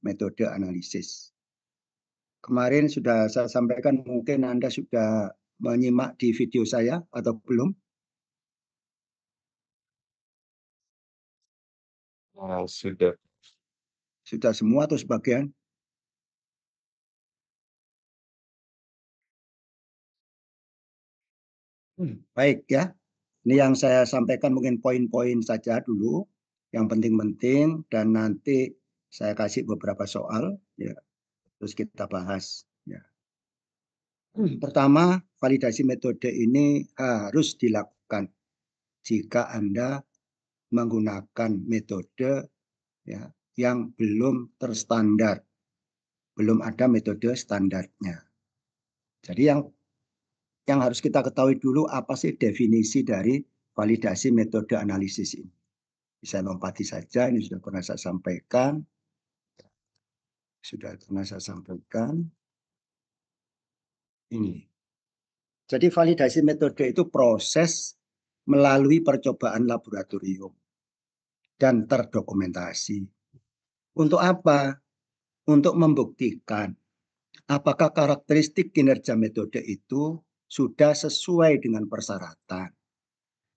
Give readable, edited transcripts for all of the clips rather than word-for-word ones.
metode analisis. Kemarin sudah saya sampaikan, mungkin Anda sudah menyimak di video saya atau belum? Sudah. Sudah semua atau sebagian? Baik ya. Ini yang saya sampaikan mungkin poin-poin saja dulu, yang penting-penting, dan nanti saya kasih beberapa soal, ya, terus kita bahas. Ya. Pertama, validasi metode ini harus dilakukan jika Anda menggunakan metode, ya, yang belum terstandar, belum ada metode standarnya. Jadi yang harus kita ketahui dulu apa sih definisi dari validasi metode analisis ini. Bisa lompati saja, ini sudah pernah saya sampaikan. Ini. Jadi validasi metode itu proses melalui percobaan laboratorium dan terdokumentasi. Untuk apa? Untuk membuktikan apakah karakteristik kinerja metode itu sudah sesuai dengan persyaratan.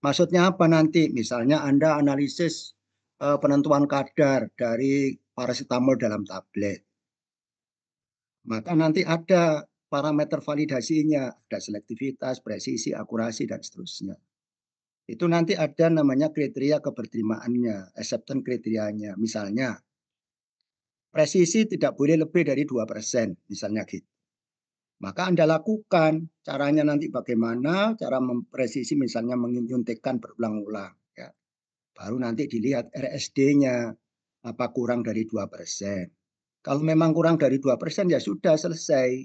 Maksudnya apa nanti? Misalnya Anda analisis penentuan kadar dari paracetamol dalam tablet. Maka nanti ada parameter validasinya, ada selektivitas, presisi, akurasi, dan seterusnya. Itu nanti ada namanya kriteria keberterimaannya, acceptance kriterianya. Misalnya, presisi tidak boleh lebih dari 2%, misalnya gitu. Maka Anda lakukan, caranya nanti bagaimana, cara mempresisi misalnya menyuntikkan berulang-ulang. Ya. Baru nanti dilihat RSD-nya, apa kurang dari 2%. Kalau memang kurang dari 2%, ya sudah selesai.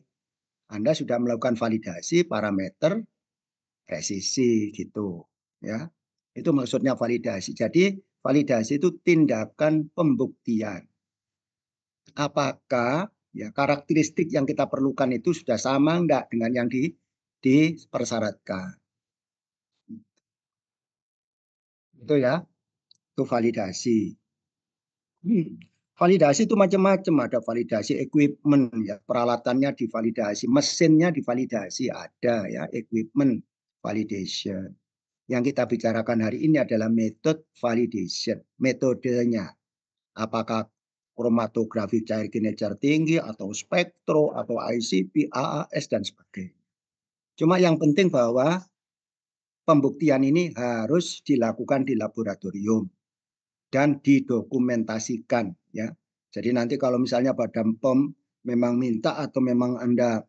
Anda sudah melakukan validasi parameter presisi gitu, ya. Itu maksudnya validasi. Jadi validasi itu tindakan pembuktian. Apakah ya karakteristik yang kita perlukan itu sudah sama enggak dengan yang dipersyaratkan. Itu ya, itu validasi. Validasi itu macam-macam, ada validasi equipment ya, peralatannya divalidasi, mesinnya divalidasi, ada ya, equipment validation. Yang kita bicarakan hari ini adalah method validation, metodenya. Apakah kromatografi cair kinejar tinggi atau spektro atau ICP, AAS dan sebagainya. Cuma yang penting bahwa pembuktian ini harus dilakukan di laboratorium dan didokumentasikan ya. Jadi nanti kalau misalnya Badan POM memang minta atau memang Anda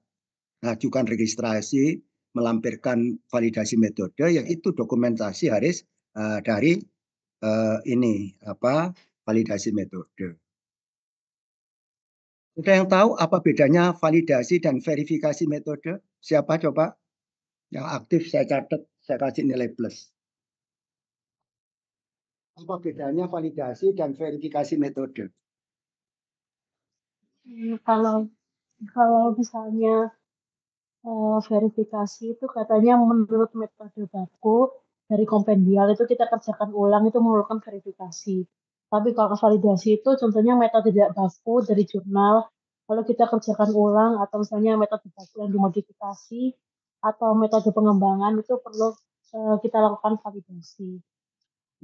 ajukan registrasi melampirkan validasi metode, yaitu dokumentasi harus dari ini apa validasi metode. Sudah yang tahu apa bedanya validasi dan verifikasi metode? Siapa coba yang aktif saya catat, saya kasih nilai plus. Apa bedanya validasi dan verifikasi metode? Kalau misalnya verifikasi itu katanya menurut metode baku dari kompendial itu kita kerjakan ulang itu memerlukan verifikasi. Tapi kalau validasi itu contohnya metode tidak baku dari jurnal, kalau kita kerjakan ulang atau misalnya metode baku yang dimodifikasi atau metode pengembangan itu perlu kita lakukan validasi.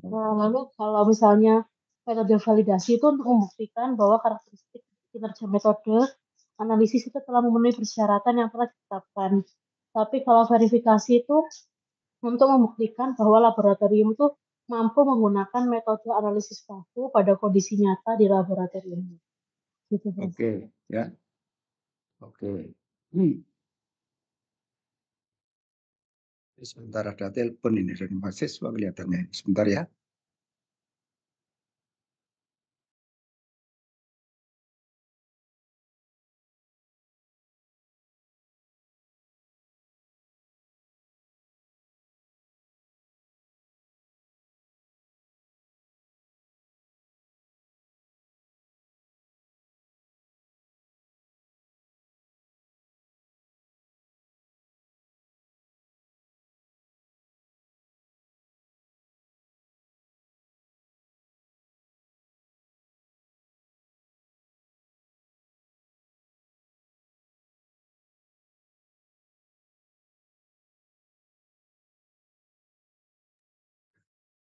Nah, lalu kalau misalnya metode validasi itu untuk membuktikan bahwa karakteristik kinerja metode analisis itu telah memenuhi persyaratan yang telah ditetapkan. Tapi kalau verifikasi itu untuk membuktikan bahwa laboratorium itu mampu menggunakan metode analisis baku pada kondisi nyata di laboratorium. Gitu, Oke, ya. Oke. Sebentar ada telepon ini dari mahasiswa kelihatannya. Sebentar ya.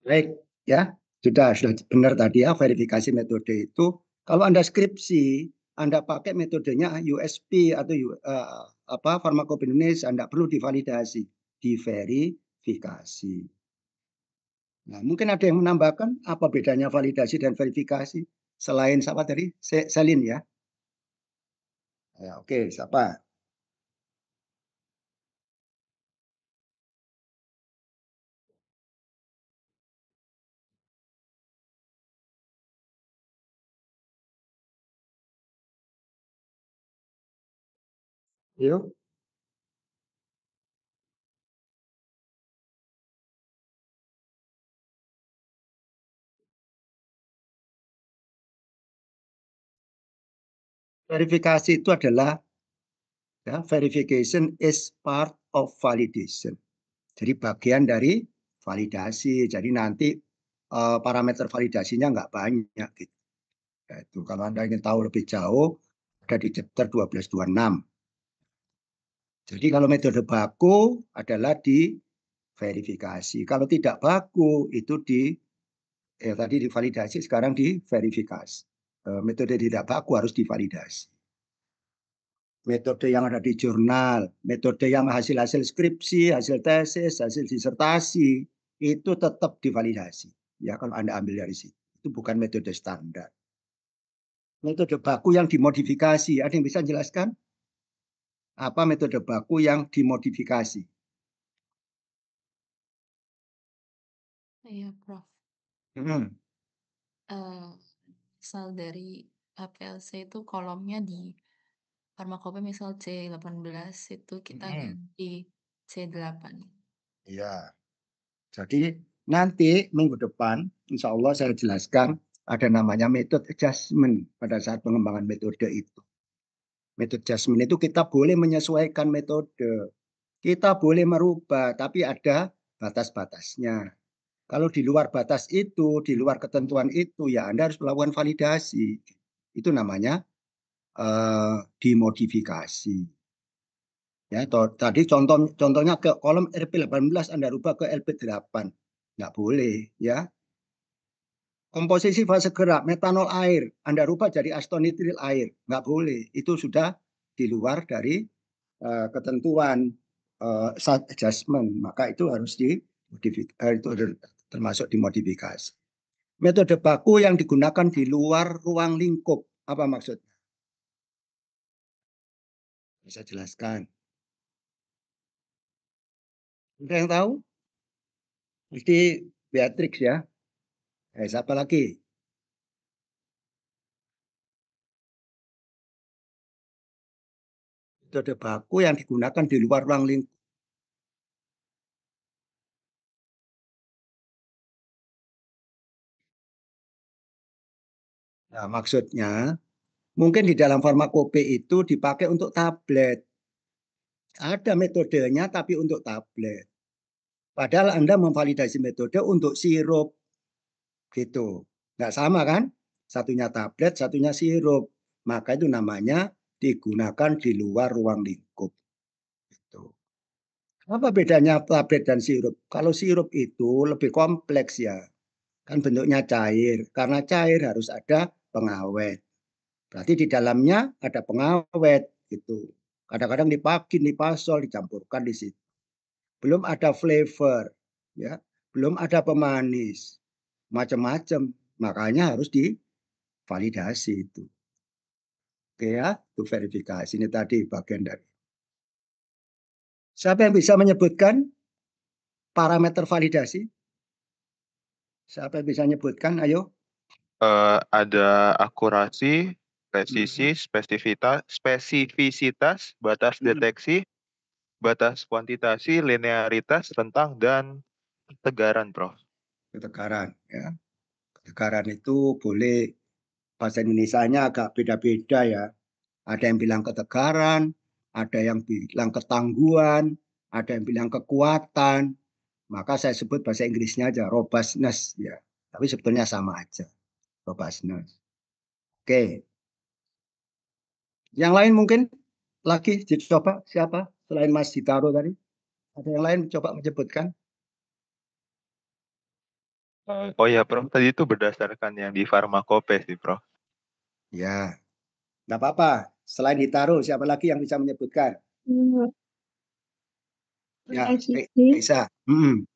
Baik, ya. Sudah benar tadi ya, verifikasi metode itu. Kalau Anda skripsi, Anda pakai metodenya USP atau farmakokinesis, Anda perlu divalidasi, diverifikasi. Nah, mungkin ada yang menambahkan apa bedanya validasi dan verifikasi selain siapa tadi? Selin ya. Ya, oke, siapa? Yuk. Verifikasi itu adalah ya, verification is part of validation. Jadi bagian dari validasi. Jadi nanti parameter validasinya nggak banyak gitu. Ya, itu kalau Anda ingin tahu lebih jauh ada di chapter 1226. Jadi kalau metode baku adalah di verifikasi. Kalau tidak baku itu tadi divalidasi, sekarang diverifikasi. Metode tidak baku harus divalidasi. Metode yang ada di jurnal, metode yang hasil-hasil skripsi, hasil tesis, hasil disertasi, itu tetap divalidasi. Ya, kalau Anda ambil dari situ. Itu bukan metode standar. Metode baku yang dimodifikasi, ada yang bisa jelaskan? Apa metode baku yang dimodifikasi? Iya, Prof. Hmm. Misal dari HPLC itu kolomnya di farmakope misal C18 itu kita ganti C8. Iya. Jadi nanti minggu depan, insya Allah saya jelaskan ada namanya method adjustment pada saat pengembangan metode itu. Method adjustment itu kita boleh menyesuaikan metode. Kita boleh merubah, tapi ada batas-batasnya. Kalau di luar batas itu, di luar ketentuan itu, ya Anda harus melakukan validasi. Itu namanya dimodifikasi. Ya, tadi contohnya ke kolom RP18 Anda rubah ke LP8. Nggak boleh, ya. Komposisi fase gerak metanol air, Anda rubah jadi astonitril air. Nggak boleh. Itu sudah di luar dari ketentuan adjustment. Maka itu harus itu termasuk dimodifikasi. Metode baku yang digunakan di luar ruang lingkup. Apa maksudnya? Bisa jelaskan. Ada yang tahu? Mesti Beatrix ya. Siapa lagi? Metode baku yang digunakan di luar ruang lingkup. Nah, maksudnya mungkin di dalam farmakope itu dipakai untuk tablet. Ada metodenya tapi untuk tablet. Padahal Anda memvalidasi metode untuk sirup. Gitu. Nggak sama kan? Satunya tablet, satunya sirup. Maka itu namanya digunakan di luar ruang lingkup. Gitu. Apa bedanya tablet dan sirup? Kalau sirup itu lebih kompleks ya. Kan bentuknya cair. Karena cair harus ada pengawet. Berarti di dalamnya ada pengawet gitu. Kadang-kadang dipakin, dipasol, dicampurkan di situ. Belum ada flavor, ya. Belum ada pemanis. Macam-macam. Makanya harus divalidasi itu. Oke ya, itu verifikasi. Ini tadi bagian dari. Siapa yang bisa menyebutkan parameter validasi? Siapa yang bisa menyebutkan? Ayo. Ada akurasi, presisi, spesifisitas, batas deteksi, batas kuantitasi, linearitas, rentang, dan ketegaran, Prof. Ketegaran. Ya. Ketegaran itu boleh bahasa Indonesianya agak beda-beda ya. Ada yang bilang ketegaran, ada yang bilang ketangguhan, ada yang bilang kekuatan. Maka saya sebut bahasa Inggrisnya aja robustness ya. Tapi sebetulnya sama aja. Robustness. Oke. Yang lain mungkin lagi dicoba siapa selain Mas Ditaro tadi? Ada yang lain coba menyebutkan? Oh ya, Prof. Tadi itu berdasarkan yang di farmakope sih, Prof. Ya, nggak apa-apa. Selain Hitaru, siapa lagi yang bisa menyebutkan? Ya, Presisi, bisa.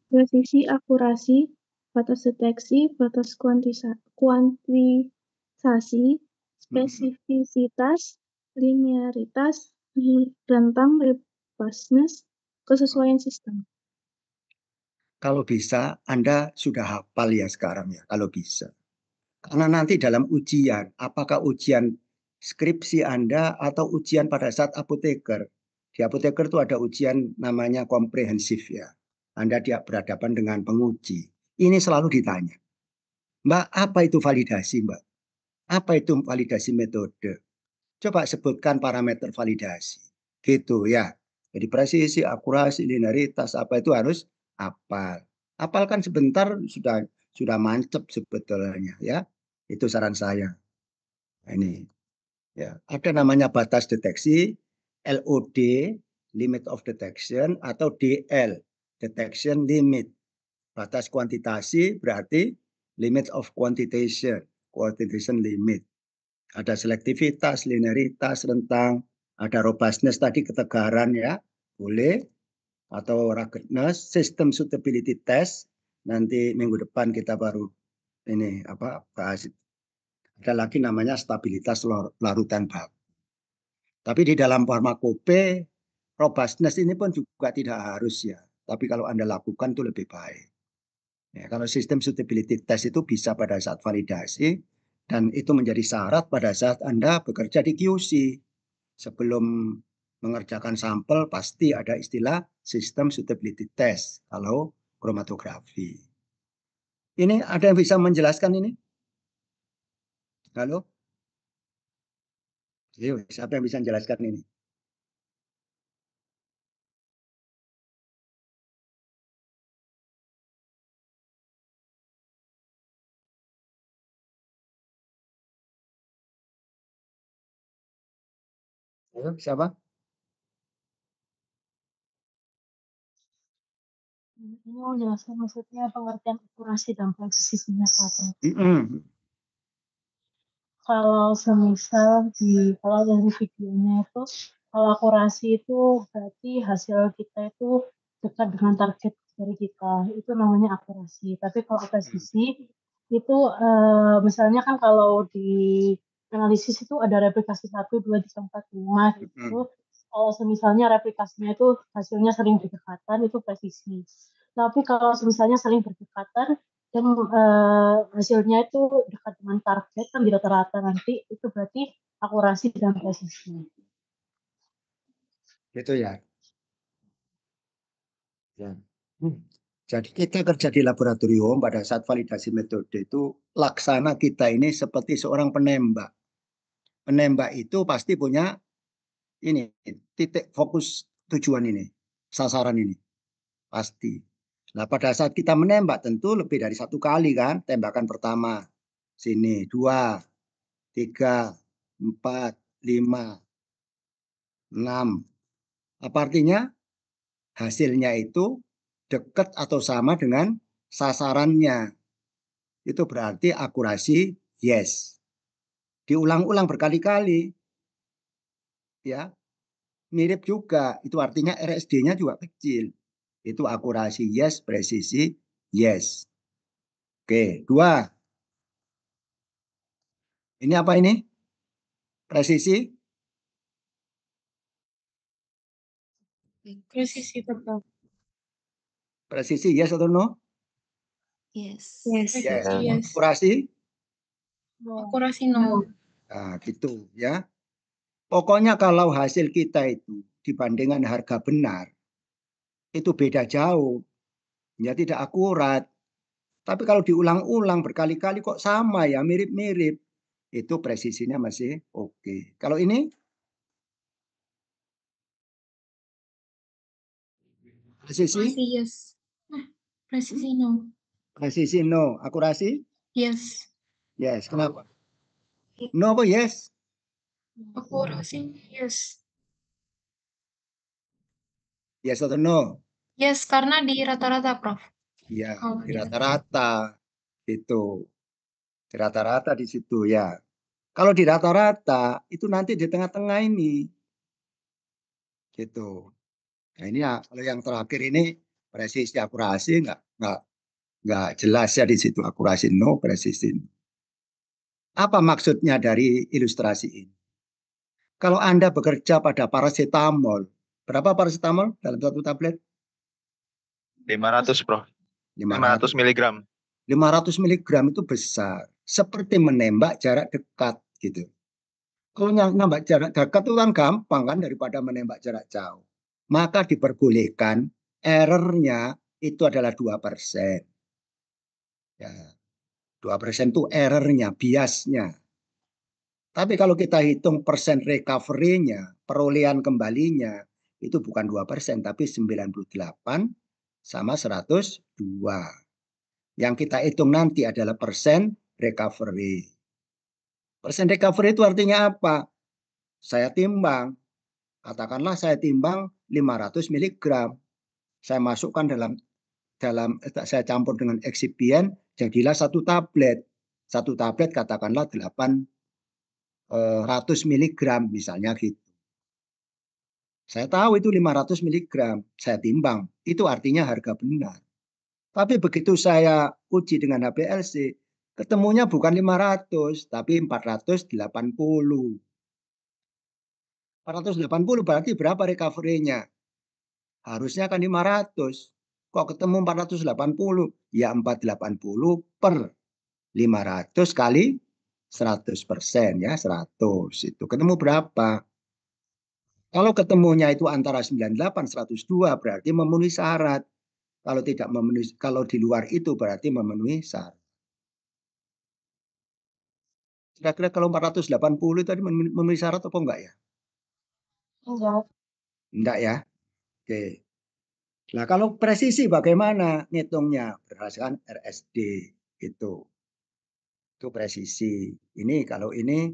presisi, akurasi, batas deteksi, batas kuantitasasi, spesifisitas, linearitas, rentang, robustness, kesesuaian sistem. Kalau bisa, Anda sudah hafal ya sekarang ya, kalau bisa. Karena nanti dalam ujian, apakah ujian skripsi Anda atau ujian pada saat apoteker. Di apoteker itu ada ujian namanya komprehensif ya. Anda berhadapan dengan penguji. Ini selalu ditanya. Mbak, apa itu validasi, Mbak? Apa itu validasi metode? Coba sebutkan parameter validasi. Gitu ya. Jadi presisi, akurasi, linearitas, apa itu harus hafal. Hafalkan sebentar sudah mantep sebetulnya ya. Itu saran saya. Nah, ini ya, ada namanya batas deteksi, LOD, limit of detection, atau DL, detection limit. Batas kuantitasi berarti limit of quantitation, quantitation limit. Ada selektivitas, linearitas, rentang, ada robustness tadi, ketegaran ya, boleh, atau ruggedness, system suitability test. Nanti minggu depan kita baru ini bahas. Ada lagi namanya stabilitas larutan baku. Tapi di dalam farmakope, robustness ini pun juga tidak harus ya. Tapi kalau Anda lakukan itu lebih baik. Ya, kalau sistem suitability test itu bisa pada saat validasi, dan itu menjadi syarat pada saat Anda bekerja di QC. Sebelum mengerjakan sampel pasti ada istilah sistem suitability test kalau kromatografi. Ini ada yang bisa menjelaskan ini? Halo? Siapa yang bisa menjelaskan ini? Halo, siapa? Ini mau jelaskan maksudnya pengertian akurasi dan presisinya apa? Kalau semisal kalau dari videonya itu, kalau akurasi itu berarti hasil kita itu dekat dengan target dari kita, itu namanya akurasi. Tapi kalau presisi itu misalnya kan kalau di analisis itu ada replikasi 1, 2, 3, 4, 5 gitu. Kalau misalnya replikasinya itu hasilnya sering berdekatan itu presisi. Tapi kalau misalnya saling berdekatan dan hasilnya itu dekat dengan target kan di rata-rata nanti itu berarti akurasi dan presisi. Gitu ya. Ya. Jadi kita kerja di laboratorium pada saat validasi metode itu laksana kita ini seperti seorang penembak. Penembak itu pasti punya ini titik fokus tujuan ini, sasaran ini pasti. Nah pada saat kita menembak tentu lebih dari satu kali kan, tembakan pertama sini 2, 3, 4, 5, 6. Apa artinya? Hasilnya itu dekat atau sama dengan sasarannya. Itu berarti akurasi yes. Diulang-ulang berkali-kali. Ya, mirip juga. Itu artinya RSD-nya juga kecil. Itu akurasi yes, presisi yes. Oke, 2. Ini apa ini? Presisi? Presisi tetap. Presisi yes atau no? Yes. Yes. Yes. Yes. Akurasi? Akurasi no. Nah, gitu ya. Pokoknya kalau hasil kita itu dibandingkan harga benar, itu beda jauh. Ya tidak akurat. Tapi kalau diulang-ulang berkali-kali kok sama ya, mirip-mirip. Itu presisinya masih oke. Kalau ini? Presisi? Yes. Presisi no. Presisi no. Akurasi? Yes. Yes. Kenapa? No apa yes? Akurasi yes. Yes atau no? Yes, karena di rata-rata, Prof. Iya, Oh, di iya. rata-rata. Itu di rata-rata di situ ya. Kalau di rata-rata itu nanti di tengah-tengah ini, gitu. Nah ini ya, kalau yang terakhir ini presisi akurasi nggak jelas ya di situ akurasi no, presisi no. Apa maksudnya dari ilustrasi ini? Kalau Anda bekerja pada paracetamol, berapa paracetamol dalam satu tablet? 500, Bro. 500. 500 miligram. 500 miligram itu besar, seperti menembak jarak dekat gitu. Kalau nembak jarak dekat itu kan gampang kan daripada menembak jarak jauh. Maka diperbolehkan errornya itu adalah 2%. Ya, 2% itu errornya, biasnya. Tapi kalau kita hitung persen recovery-nya, perolehan kembalinya, itu bukan 2%, tapi 98 sama 102. Yang kita hitung nanti adalah persen recovery. Persen recovery itu artinya apa? Saya timbang, katakanlah saya timbang 500 miligram. Saya masukkan saya campur dengan eksipien, jadilah satu tablet. Satu tablet katakanlah 800 miligram misalnya gitu. Saya tahu itu 500 miligram, saya timbang. Itu artinya harga benar. Tapi begitu saya uji dengan HPLC, ketemunya bukan 500, tapi 480. 480 berarti berapa recovery-nya? Harusnya kan 500. Kok ketemu 480? Ya 480 per 500 kali 100% ya, 100. Itu ketemu berapa? Kalau ketemunya itu antara 98 102 berarti memenuhi syarat. Kalau tidak memenuhi, kalau di luar itu berarti memenuhi syarat. Kira-kira kalau 480 tadi memenuhi syarat apa enggak ya? Enggak. Enggak ya. Oke. Nah, kalau presisi bagaimana ngitungnya? Berdasarkan RSD itu. Itu presisi. Ini kalau ini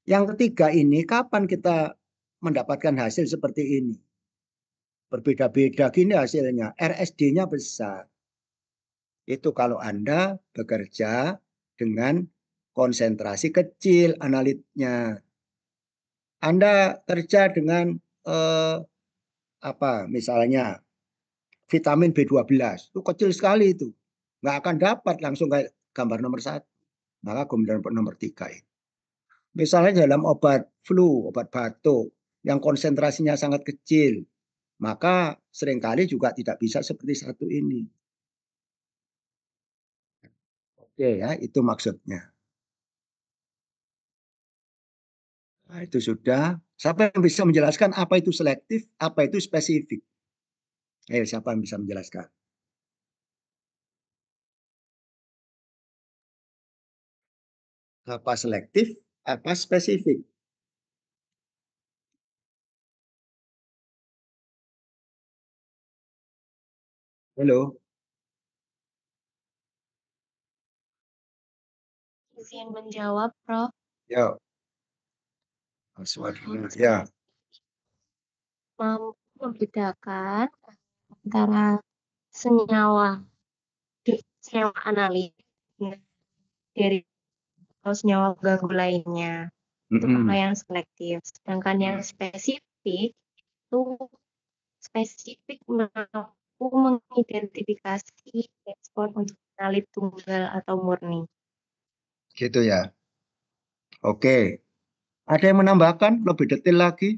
yang ketiga ini kapan kita mendapatkan hasil seperti ini? Berbeda-beda gini hasilnya. RSD-nya besar. Itu kalau Anda bekerja dengan konsentrasi kecil analitnya. Anda kerja dengan misalnya vitamin B12 itu kecil sekali itu, nggak akan dapat langsung kayak gambar nomor 1. Maka gambar nomor 3 itu. Misalnya dalam obat flu, obat batuk yang konsentrasinya sangat kecil, maka seringkali juga tidak bisa seperti satu ini. Oke ya, itu maksudnya. Nah, itu sudah. Siapa yang bisa menjelaskan apa itu selektif, apa itu spesifik? Siapa yang bisa menjelaskan? Apa selektif, apa spesifik? Halo. Izin menjawab, Prof. Ya. Ya. Mampu membedakan antara senyawa analit dari atau senyawa ganggu lainnya. Itu kalau yang selektif. Sedangkan yang spesifik itu spesifik mampu mengidentifikasi respon untuk analit tunggal atau murni. Gitu ya. Oke. Ada yang menambahkan lebih detail lagi?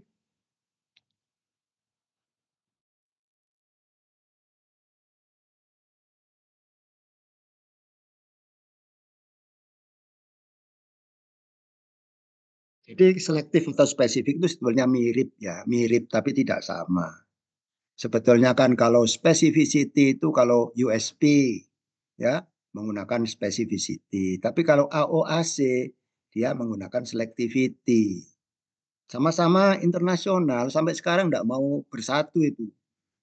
Jadi selektif atau spesifik itu sebetulnya mirip ya, mirip tapi tidak sama. Sebetulnya kan kalau specificity itu kalau USP ya menggunakan specificity, tapi kalau AOAC dia menggunakan selectivity. Sama-sama internasional sampai sekarang tidak mau bersatu itu.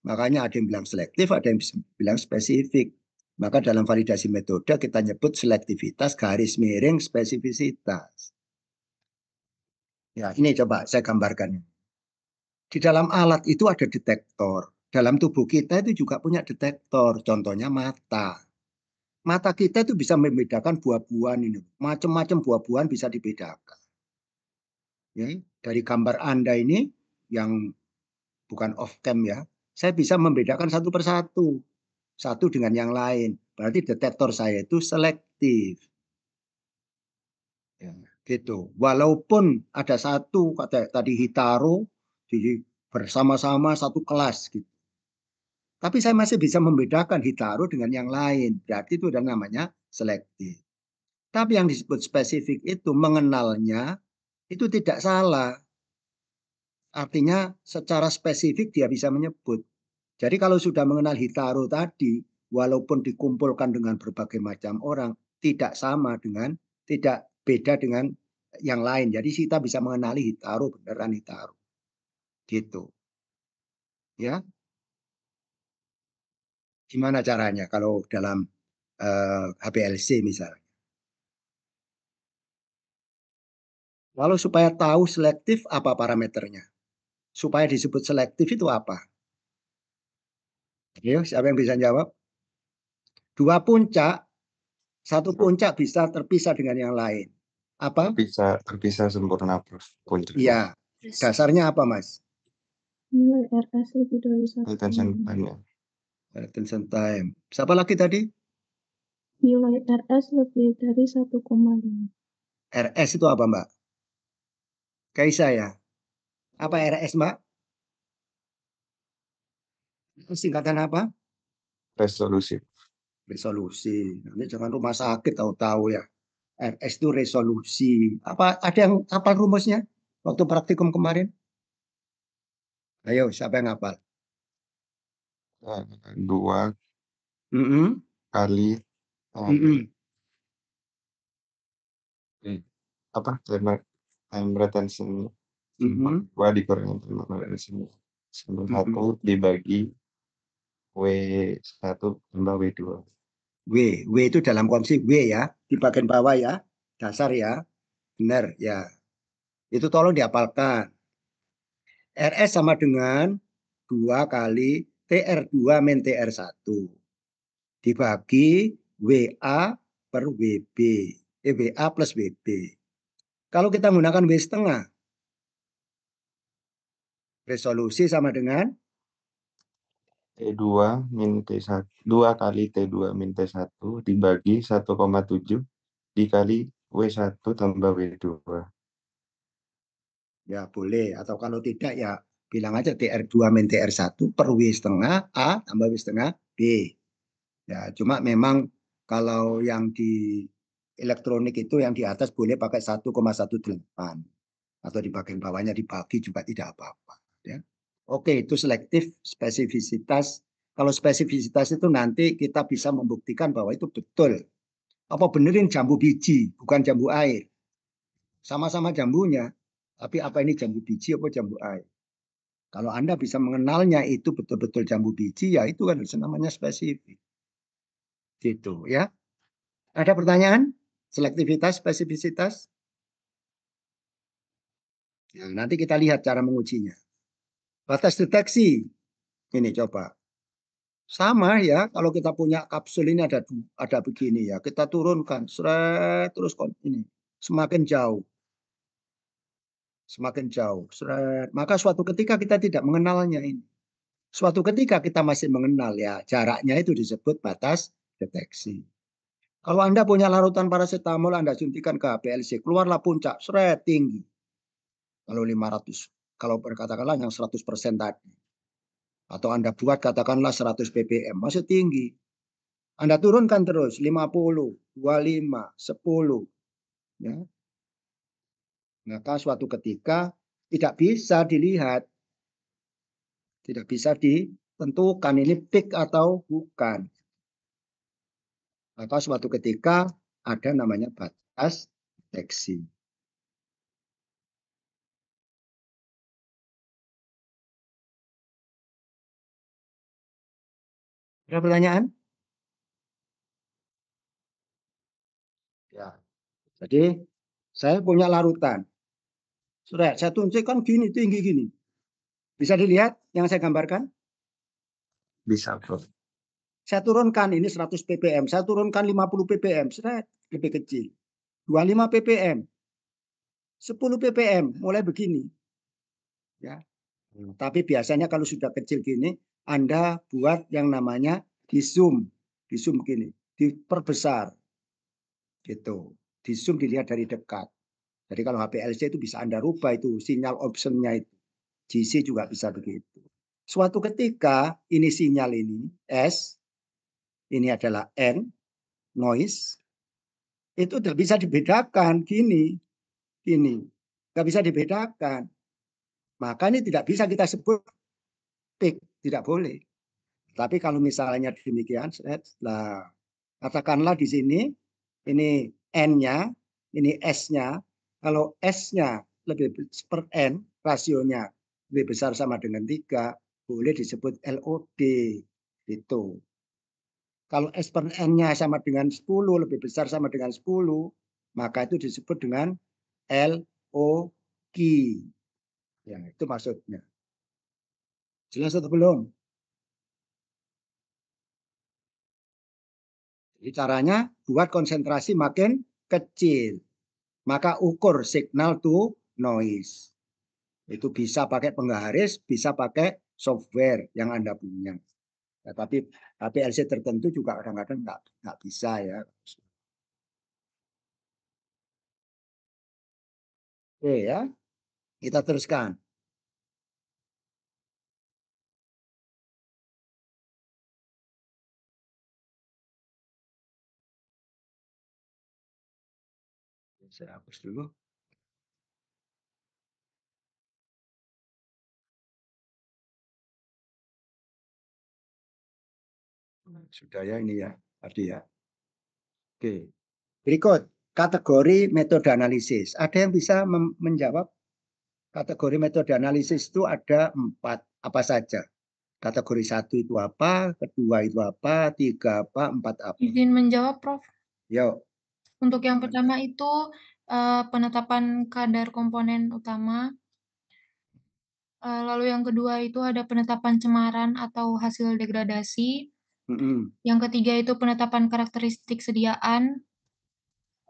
Makanya ada yang bilang selektif, ada yang bilang spesifik. Maka dalam validasi metode kita nyebut selektivitas garis miring spesifisitas. Ya, ini coba saya gambarkan. Di dalam alat itu ada detektor. Dalam tubuh kita itu juga punya detektor. Contohnya mata. Mata kita itu bisa membedakan buah-buahan ini. Macam-macam buah-buahan bisa dibedakan. Ya, dari gambar Anda ini yang bukan off cam ya, saya bisa membedakan satu persatu. Satu dengan yang lain. Berarti detektor saya itu selektif. Ya, gitu. Walaupun ada satu kata tadi Hitaro bersama-sama satu kelas gitu. Tapi saya masih bisa membedakan Hitaro dengan yang lain. Berarti itu ada namanya selektif. Tapi yang disebut spesifik itu mengenalnya itu tidak salah. Artinya secara spesifik dia bisa menyebut. Jadi kalau sudah mengenal Hitaro tadi, walaupun dikumpulkan dengan berbagai macam orang, tidak sama dengan, tidak beda dengan yang lain. Jadi kita bisa mengenali Hitaro, beneran Hitaro. Gitu. Ya. Gimana caranya kalau dalam HPLC misalnya? Kalau supaya tahu selektif apa parameternya? Supaya disebut selektif itu apa? Ayo, siapa yang bisa jawab? Dua puncak, satu puncak bisa terpisah dengan yang lain. Apa? Terpisah sempurna, Prof. Puncak. Iya. Dasarnya apa, Mas? Nilai RS lebih dari 1,5. Retention time. Retention time. Siapa lagi tadi? Nilai RS lebih dari 1,5. RS itu apa, Mbak? Kaisa ya. Apa RS, Mbak? Singkatan apa? Resolusi. Resolusi. Nanti jangan rumah sakit tahu-tahu ya. RS itu resolusi. Apa ada yang hafal rumusnya waktu praktikum kemarin? Ayo, siapa yang hafal? 2 Mm-mm. kali Mm-mm. time retention. Mm-mm. 2 dikurangi time retention. 1 dibagi W1 tambah W2. W itu dalam konsep W ya, di bagian bawah ya, dasar ya, benar ya. Itu tolong dihafalkan. RS sama dengan 2 kali TR2 min TR1 dibagi WA per WB, WA plus WB. Kalau kita menggunakan W setengah, resolusi sama dengan T2 min T1, 2 kali T2 min T1 dibagi 1,7 dikali W1 tambah W2. ya boleh, atau kalau tidak ya bilang aja TR2 min TR1 per W setengah A tambah W setengah B. Ya, cuma memang kalau yang di elektronik itu yang di atas boleh pakai 1,18 atau di bagian bawahnya dibagi juga tidak apa-apa. Ya. Oke, itu selektif spesifisitas. Kalau spesifisitas itu nanti kita bisa membuktikan bahwa itu betul. Apa benerin jambu biji, bukan jambu air. Sama-sama jambunya, tapi apa ini jambu biji apa jambu air. Kalau Anda bisa mengenalnya itu betul-betul jambu biji, ya itu kan namanya spesifik. Gitu ya. Ada pertanyaan? Selektivitas, spesifisitas? Ya, nanti kita lihat cara mengujinya. Batas deteksi. Ini coba. Sama ya, kalau kita punya kapsul ini ada begini ya. Kita turunkan, seret, terus ini. Semakin jauh. Semakin jauh. Seret. Maka suatu ketika kita tidak mengenalnya ini. Suatu ketika kita masih mengenal ya, jaraknya itu disebut batas deteksi. Kalau Anda punya larutan paracetamol, Anda suntikan ke HPLC, keluarlah puncak, seret, tinggi. Kalau 500, kalau berkatakanlah yang 100% tadi. Atau Anda buat katakanlah 100 ppm, masih tinggi. Anda turunkan terus 50, 25, 10. Ya. Maka suatu ketika tidak bisa dilihat. Tidak bisa ditentukan ini peak atau bukan. Maka suatu ketika ada namanya batas deteksi. Ada pertanyaan? Ya. Jadi saya punya larutan. Sudah, saya tunjukkan gini, tinggi gini. Bisa dilihat yang saya gambarkan? Bisa, Prof. Saya turunkan ini 100 ppm, saya turunkan 50 ppm, seret, lebih kecil. 25 ppm, 10 ppm, mulai begini. Ya. Tapi biasanya kalau sudah kecil gini, Anda buat yang namanya di zoom begini, diperbesar. Gitu. Di zoom dilihat dari dekat. Jadi kalau HPLC itu bisa Anda rubah itu sinyal optionnya itu. GC juga bisa begitu. Suatu ketika ini sinyal ini S, ini adalah N, noise, itu tidak bisa dibedakan gini, nggak bisa dibedakan. Maka ini tidak bisa kita sebut peak, tidak boleh. Tapi kalau misalnya demikian, lah katakanlah di sini ini N-nya, ini S-nya. Kalau S-nya lebih per N, rasionya lebih besar sama dengan 3, boleh disebut LOD. Itu. Kalau S per N-nya sama dengan 10, lebih besar sama dengan 10, maka itu disebut dengan LOQ. Yang itu maksudnya. Jelas atau belum? Jadi caranya buat konsentrasi makin kecil. Maka ukur signal to noise. Itu bisa pakai penggaris, bisa pakai software yang Anda punya. Ya, tapi HPLC tertentu juga kadang-kadang nggak bisa ya. Oke ya, kita teruskan. Saya hapus dulu. Sudah ya ini ya, tadi ya. Oke. Berikut kategori metode analisis. Ada yang bisa menjawab? Kategori metode analisis itu ada 4. Apa saja? Kategori 1 itu apa? Kedua itu apa? 3 apa? 4 apa? Izin menjawab, Prof. Yuk. Untuk yang pertama itu penetapan kadar komponen utama. Lalu yang kedua itu ada penetapan cemaran atau hasil degradasi. Yang ketiga itu penetapan karakteristik sediaan.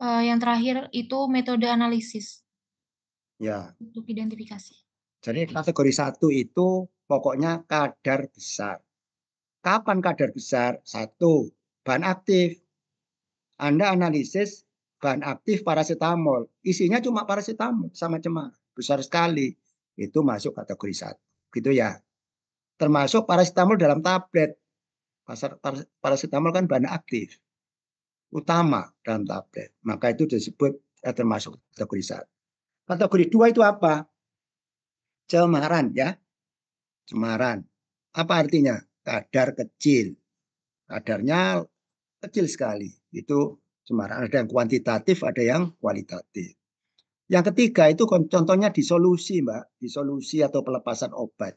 Yang terakhir itu metode analisis. Ya. Untuk identifikasi. Jadi kategori 1 itu pokoknya kadar besar. Kapan kadar besar? 1, bahan aktif. Anda analisis bahan aktif paracetamol. Isinya cuma paracetamol sama cemar. Besar sekali. Itu masuk kategori 1. Gitu ya. Termasuk paracetamol dalam tablet. Paracetamol kan bahan aktif utama dalam tablet. Maka itu disebut termasuk kategori 1. Kategori 2 itu apa? Cemaran ya. Cemaran. Apa artinya? Kadar kecil. Kadarnya kecil sekali. Itu cemaran. Ada yang kuantitatif, ada yang kualitatif. Yang ketiga itu contohnya disolusi, Mbak. Disolusi atau pelepasan obat.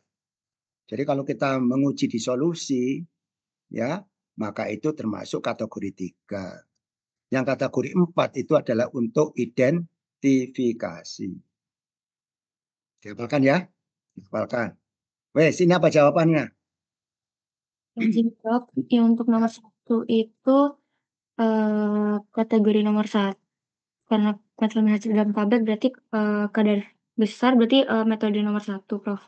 Jadi kalau kita menguji disolusi, ya, maka itu termasuk kategori 3. Yang kategori 4 itu adalah untuk identifikasi. Dihafalkan ya? Dihafalkan. Wes, ini apa jawabannya? Izin jawab, ya untuk nomor 1 itu kategori nomor 1. Karena metode hasil dalam tablet berarti kadar besar berarti metode nomor 1, Prof.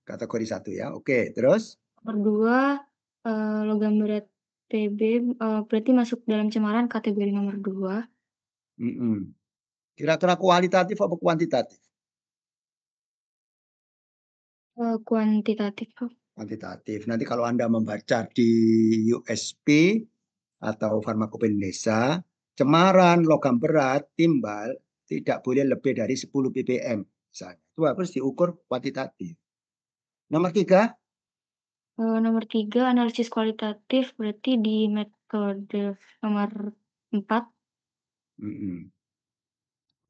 Kategori 1 ya. Oke, terus? Nomor 2 logam berat Tb berarti masuk dalam cemaran kategori nomor 2. Kira-kira kualitatif atau kuantitatif? Kuantitatif, Prof. Kuantitatif. Nanti kalau Anda membaca di USP atau Farmakopedia Indonesia, cemaran logam berat timbal tidak boleh lebih dari 10 ppm. Misalnya. Itu harus diukur kuantitatif. Nomor 3? Nomor 3 analisis kualitatif berarti di metode nomor 4.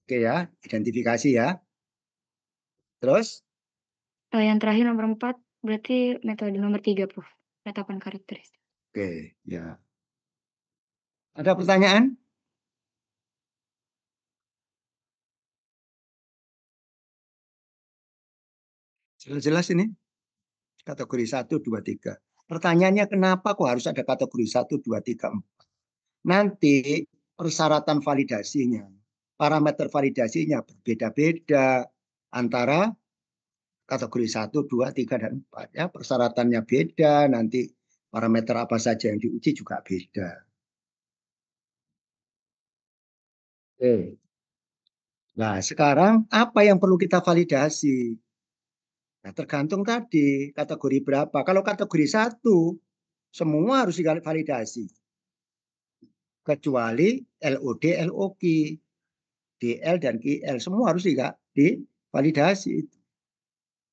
Oke ya, identifikasi ya. Terus? Yang terakhir nomor 4 berarti metode nomor 3, Prof. Penetapan karakteristik. Oke, ya. Ada pertanyaan? Jelas-jelas ini? Kategori 1, 2, 3. Pertanyaannya kenapa kok harus ada kategori 1, 2, 3, 4? Nanti persyaratan validasinya, parameter validasinya berbeda-beda antara kategori 1, 2, 3, dan 4. Ya, persyaratannya beda, nanti parameter apa saja yang diuji juga beda. Oke. Nah, sekarang apa yang perlu kita validasi? Nah, tergantung tadi kategori berapa. Kalau kategori 1, semua harus divalidasi. Kecuali LOD, LOQ, DL, dan QL. Semua harus divalidasi.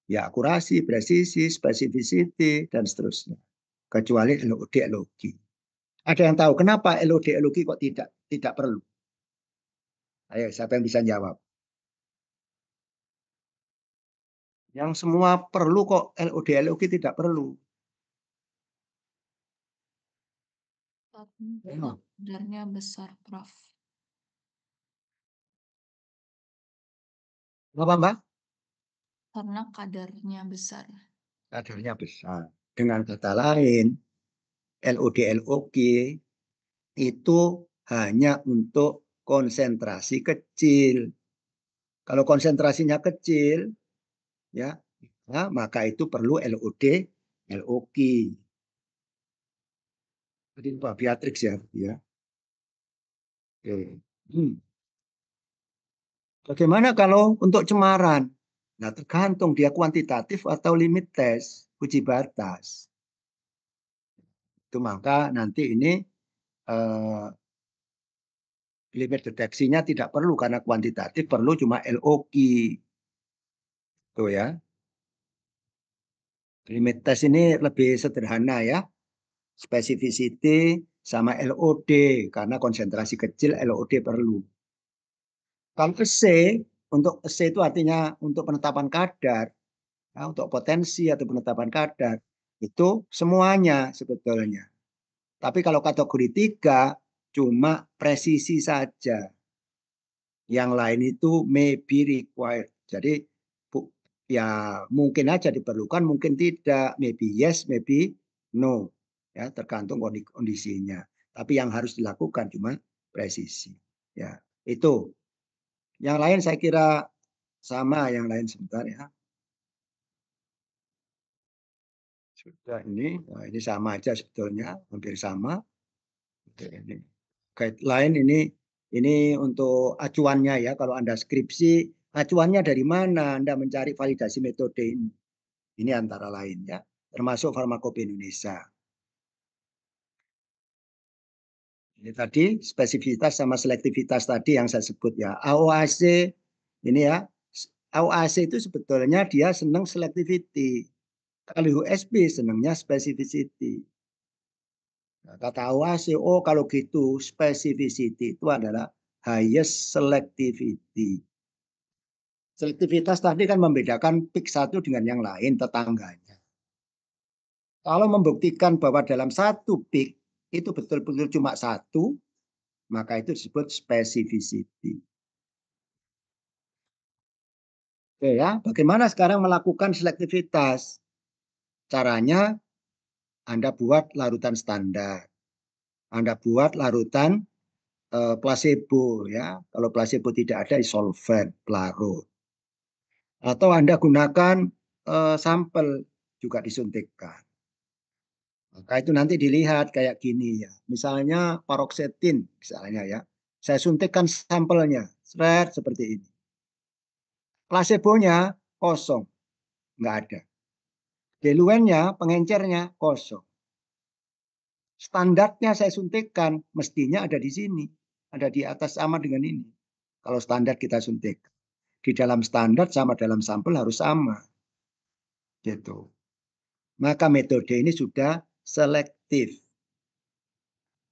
Ya, akurasi, presisi, spesifisiti, dan seterusnya. Kecuali LOD, LOQ. Ada yang tahu kenapa LOD, LOQ kok tidak perlu? Ayo, siapa yang bisa jawab? Yang semua perlu kok LOD, LOQ tidak perlu. Kadarnya besar, Prof. Apa, Mbak? Karena kadarnya besar. Kadarnya besar. Dengan kata lain, LOD, LOQ itu hanya untuk konsentrasi kecil. Kalau konsentrasinya kecil, ya, maka itu perlu LOD, LOQ. Jadi Pak Beatrix ya. Oke. Bagaimana kalau untuk cemaran? Nah, tergantung dia kuantitatif atau limit test, uji batas. Itu maka nanti ini limit deteksinya tidak perlu karena kuantitatif, perlu cuma LOQ. Tuh ya. Limit test ini lebih sederhana ya. Specificity sama LOD karena konsentrasi kecil LOD perlu. Kalau EC, untuk EC itu artinya untuk penetapan kadar, ya, untuk potensi atau penetapan kadar, itu semuanya sebetulnya. Tapi kalau kategori 3, cuma presisi saja. Yang lain itu may be required. Jadi ya mungkin aja diperlukan, mungkin tidak. Maybe yes, maybe no. Ya, tergantung kondisinya. Tapi yang harus dilakukan cuma presisi. Ya, itu. Yang lain saya kira sama, yang lain sebentar ya. Sudah ini, nah ini sama aja sebetulnya, hampir sama. Ini guideline ini untuk acuannya ya. Kalau Anda skripsi, acuannya dari mana Anda mencari validasi metode ini? Ini antara lain ya, termasuk Farmakope Indonesia. Ini tadi spesifitas sama selektivitas tadi yang saya sebut ya. AOAC ini ya. AOAC itu sebetulnya dia senang selectivity. Kalau USB senangnya specificity. Nah, kata AOAC, oh kalau gitu specificity itu adalah highest selectivity. Selektivitas tadi kan membedakan peak satu dengan yang lain tetangganya. Kalau membuktikan bahwa dalam satu peak itu betul-betul cuma satu, maka itu disebut specificity. Oke ya, bagaimana sekarang melakukan selektivitas? Caranya Anda buat larutan standar. Anda buat larutan placebo ya. Kalau placebo tidak ada, solvent, pelarut. Atau Anda gunakan sampel juga disuntikkan. Maka itu nanti dilihat kayak gini ya. Misalnya paroxetin misalnya ya. Saya suntikkan sampelnya, seperti ini. Placebonya kosong, nggak ada. Diluennya, pengencernya kosong. Standarnya saya suntikkan, mestinya ada di sini. Ada di atas sama dengan ini. Kalau standar kita suntik. Di dalam standar sama dalam sampel harus sama. Gitu. Maka metode ini sudah selektif.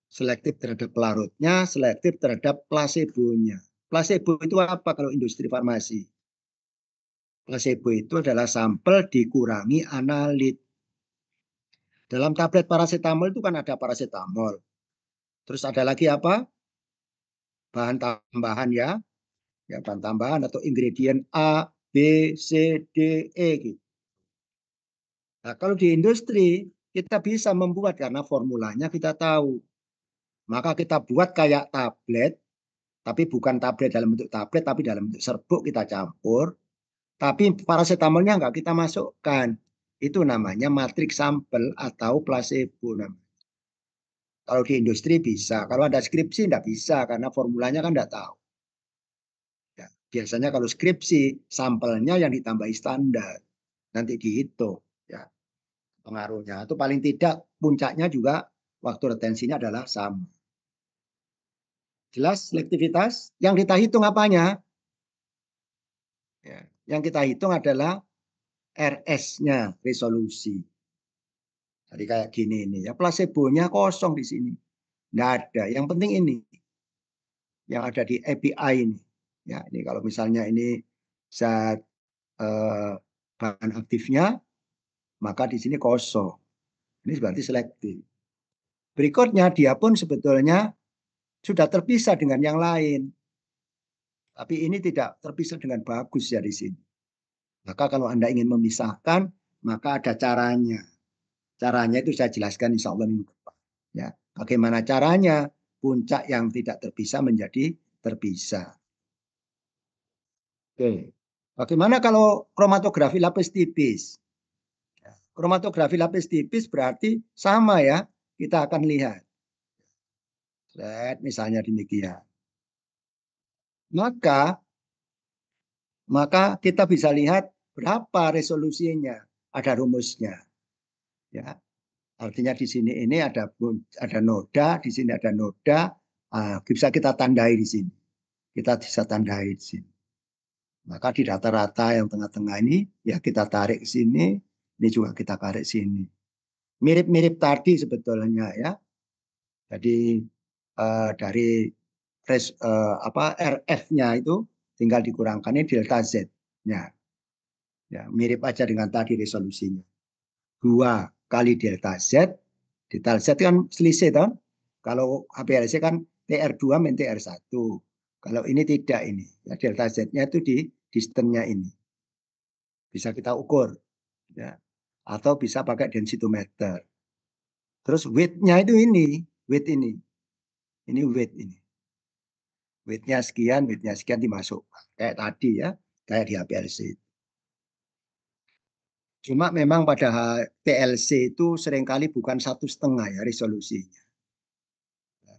Selektif terhadap pelarutnya, selektif terhadap placebonya. Placebo itu apa kalau industri farmasi? Placebo itu adalah sampel dikurangi analit. Dalam tablet paracetamol itu kan ada paracetamol. Terus ada lagi apa? Bahan tambahan ya. Ya, bahan tambahan atau ingredient A, B, C, D, E gitu. Nah, kalau di industri Kita bisa membuat karena formulanya kita tahu. Maka kita buat kayak tablet, tapi bukan tablet dalam bentuk tablet, tapi dalam bentuk serbuk kita campur. Tapi paracetamolnya enggak kita masukkan. Itu namanya matriks sampel atau placebo namanya. Kalau di industri bisa, kalau ada skripsi enggak bisa karena formulanya kan enggak tahu. Ya, biasanya kalau skripsi sampelnya yang ditambahi standar, nanti dihitung ya pengaruhnya. Itu paling tidak puncaknya juga waktu retensinya adalah sama. Jelas selektivitas? Yang kita hitung apanya? Ya, yang kita hitung adalah RS-nya, resolusi. Jadi kayak gini ini ya, placebo-nya kosong di sini. Nggak ada. Yang penting ini. Yang ada di API ini. Ya, ini kalau misalnya ini zat bahan aktifnya, maka di sini kosong. Ini berarti selektif. Berikutnya dia pun sebetulnya sudah terpisah dengan yang lain. Tapi ini tidak terpisah dengan bagus ya di sini. Maka kalau Anda ingin memisahkan, maka ada caranya. Caranya itu saya jelaskan insya Allah minggu depan. Ya, bagaimana caranya puncak yang tidak terpisah menjadi terpisah. Oke, bagaimana kalau kromatografi lapis tipis? Kromatografi lapis tipis berarti sama ya, kita akan lihat. Misalnya demikian. Maka kita bisa lihat berapa resolusinya, ada rumusnya. Ya, artinya di sini ini ada noda, di sini ada noda, bisa kita tandai di sini. Kita bisa tandai di sini. Maka di rata-rata yang tengah-tengah ini ya kita tarik ke sini, ini juga kita tarik sini. Mirip-mirip tadi sebetulnya ya. Jadi dari RF-nya itu tinggal dikurangkan ini delta Z-nya. Ya, mirip aja dengan tadi resolusinya. 2 kali delta Z. Delta Z kan selisih toh. Kalau HPLC kan TR2 min TR1. Kalau ini tidak ini. Ya, delta Z-nya itu di distance-nya ini. Bisa kita ukur. Ya. Atau bisa pakai densitometer. Terus weight-nya itu ini. Weight ini. Ini weight ini. Weight-nya sekian dimasukkan. Kayak tadi ya. Kayak di HPLC. Cuma memang pada TLC itu seringkali bukan 1,5 ya resolusinya.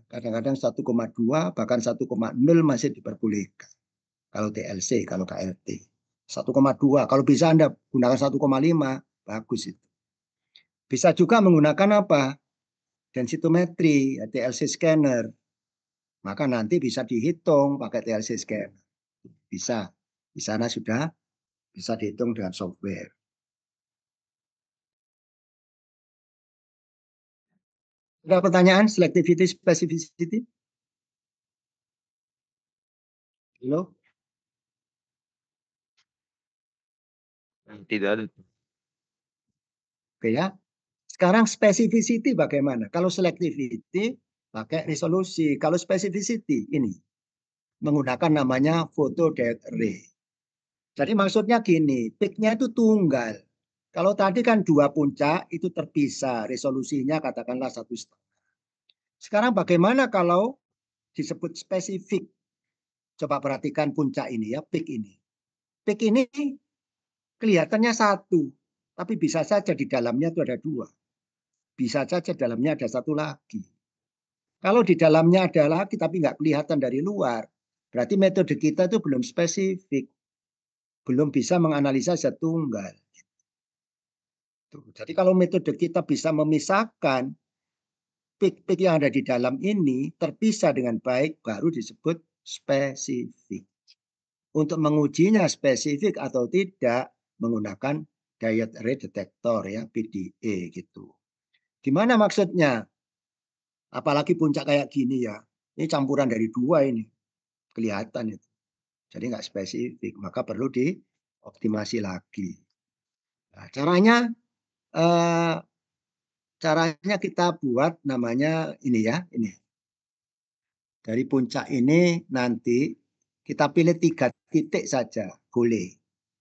Kadang-kadang 1,2 bahkan 1,0 masih diperbolehkan. Kalau TLC, kalau KLT. 1,2. Kalau bisa Anda gunakan 1,5, bagus itu. Bisa juga menggunakan apa? Densitometri, TLC scanner. Maka nanti bisa dihitung pakai TLC scanner. Bisa. Di sana sudah bisa dihitung dengan software. Ada pertanyaan selectivity, specificity? Halo? Tidak ada. Oke ya. Sekarang specificity bagaimana? Kalau selectivity pakai resolusi. Kalau specificity ini menggunakan namanya photo diode array. Jadi maksudnya gini, peak-nya itu tunggal. Kalau tadi kan 2 puncak itu terpisah, resolusinya katakanlah 1,5. Sekarang bagaimana kalau disebut spesifik? Coba perhatikan puncak ini ya, peak ini. Peak ini kelihatannya 1, tapi bisa saja di dalamnya itu ada 2. Bisa saja dalamnya ada 1 lagi. Kalau di dalamnya ada lagi tapi nggak kelihatan dari luar, berarti metode kita itu belum spesifik. Belum bisa menganalisa zat tunggal. Jadi kalau metode kita bisa memisahkan peak-peak yang ada di dalam ini terpisah dengan baik, baru disebut spesifik. Untuk mengujinya spesifik atau tidak menggunakan diode array detector ya, PDA gitu. Gimana maksudnya? Apalagi puncak kayak gini ya. Ini campuran dari 2 ini. Kelihatan itu. Jadi nggak spesifik, maka perlu dioptimasi lagi. Nah, caranya kita buat namanya ini ya, ini. Dari puncak ini nanti kita pilih 3 titik saja, boleh.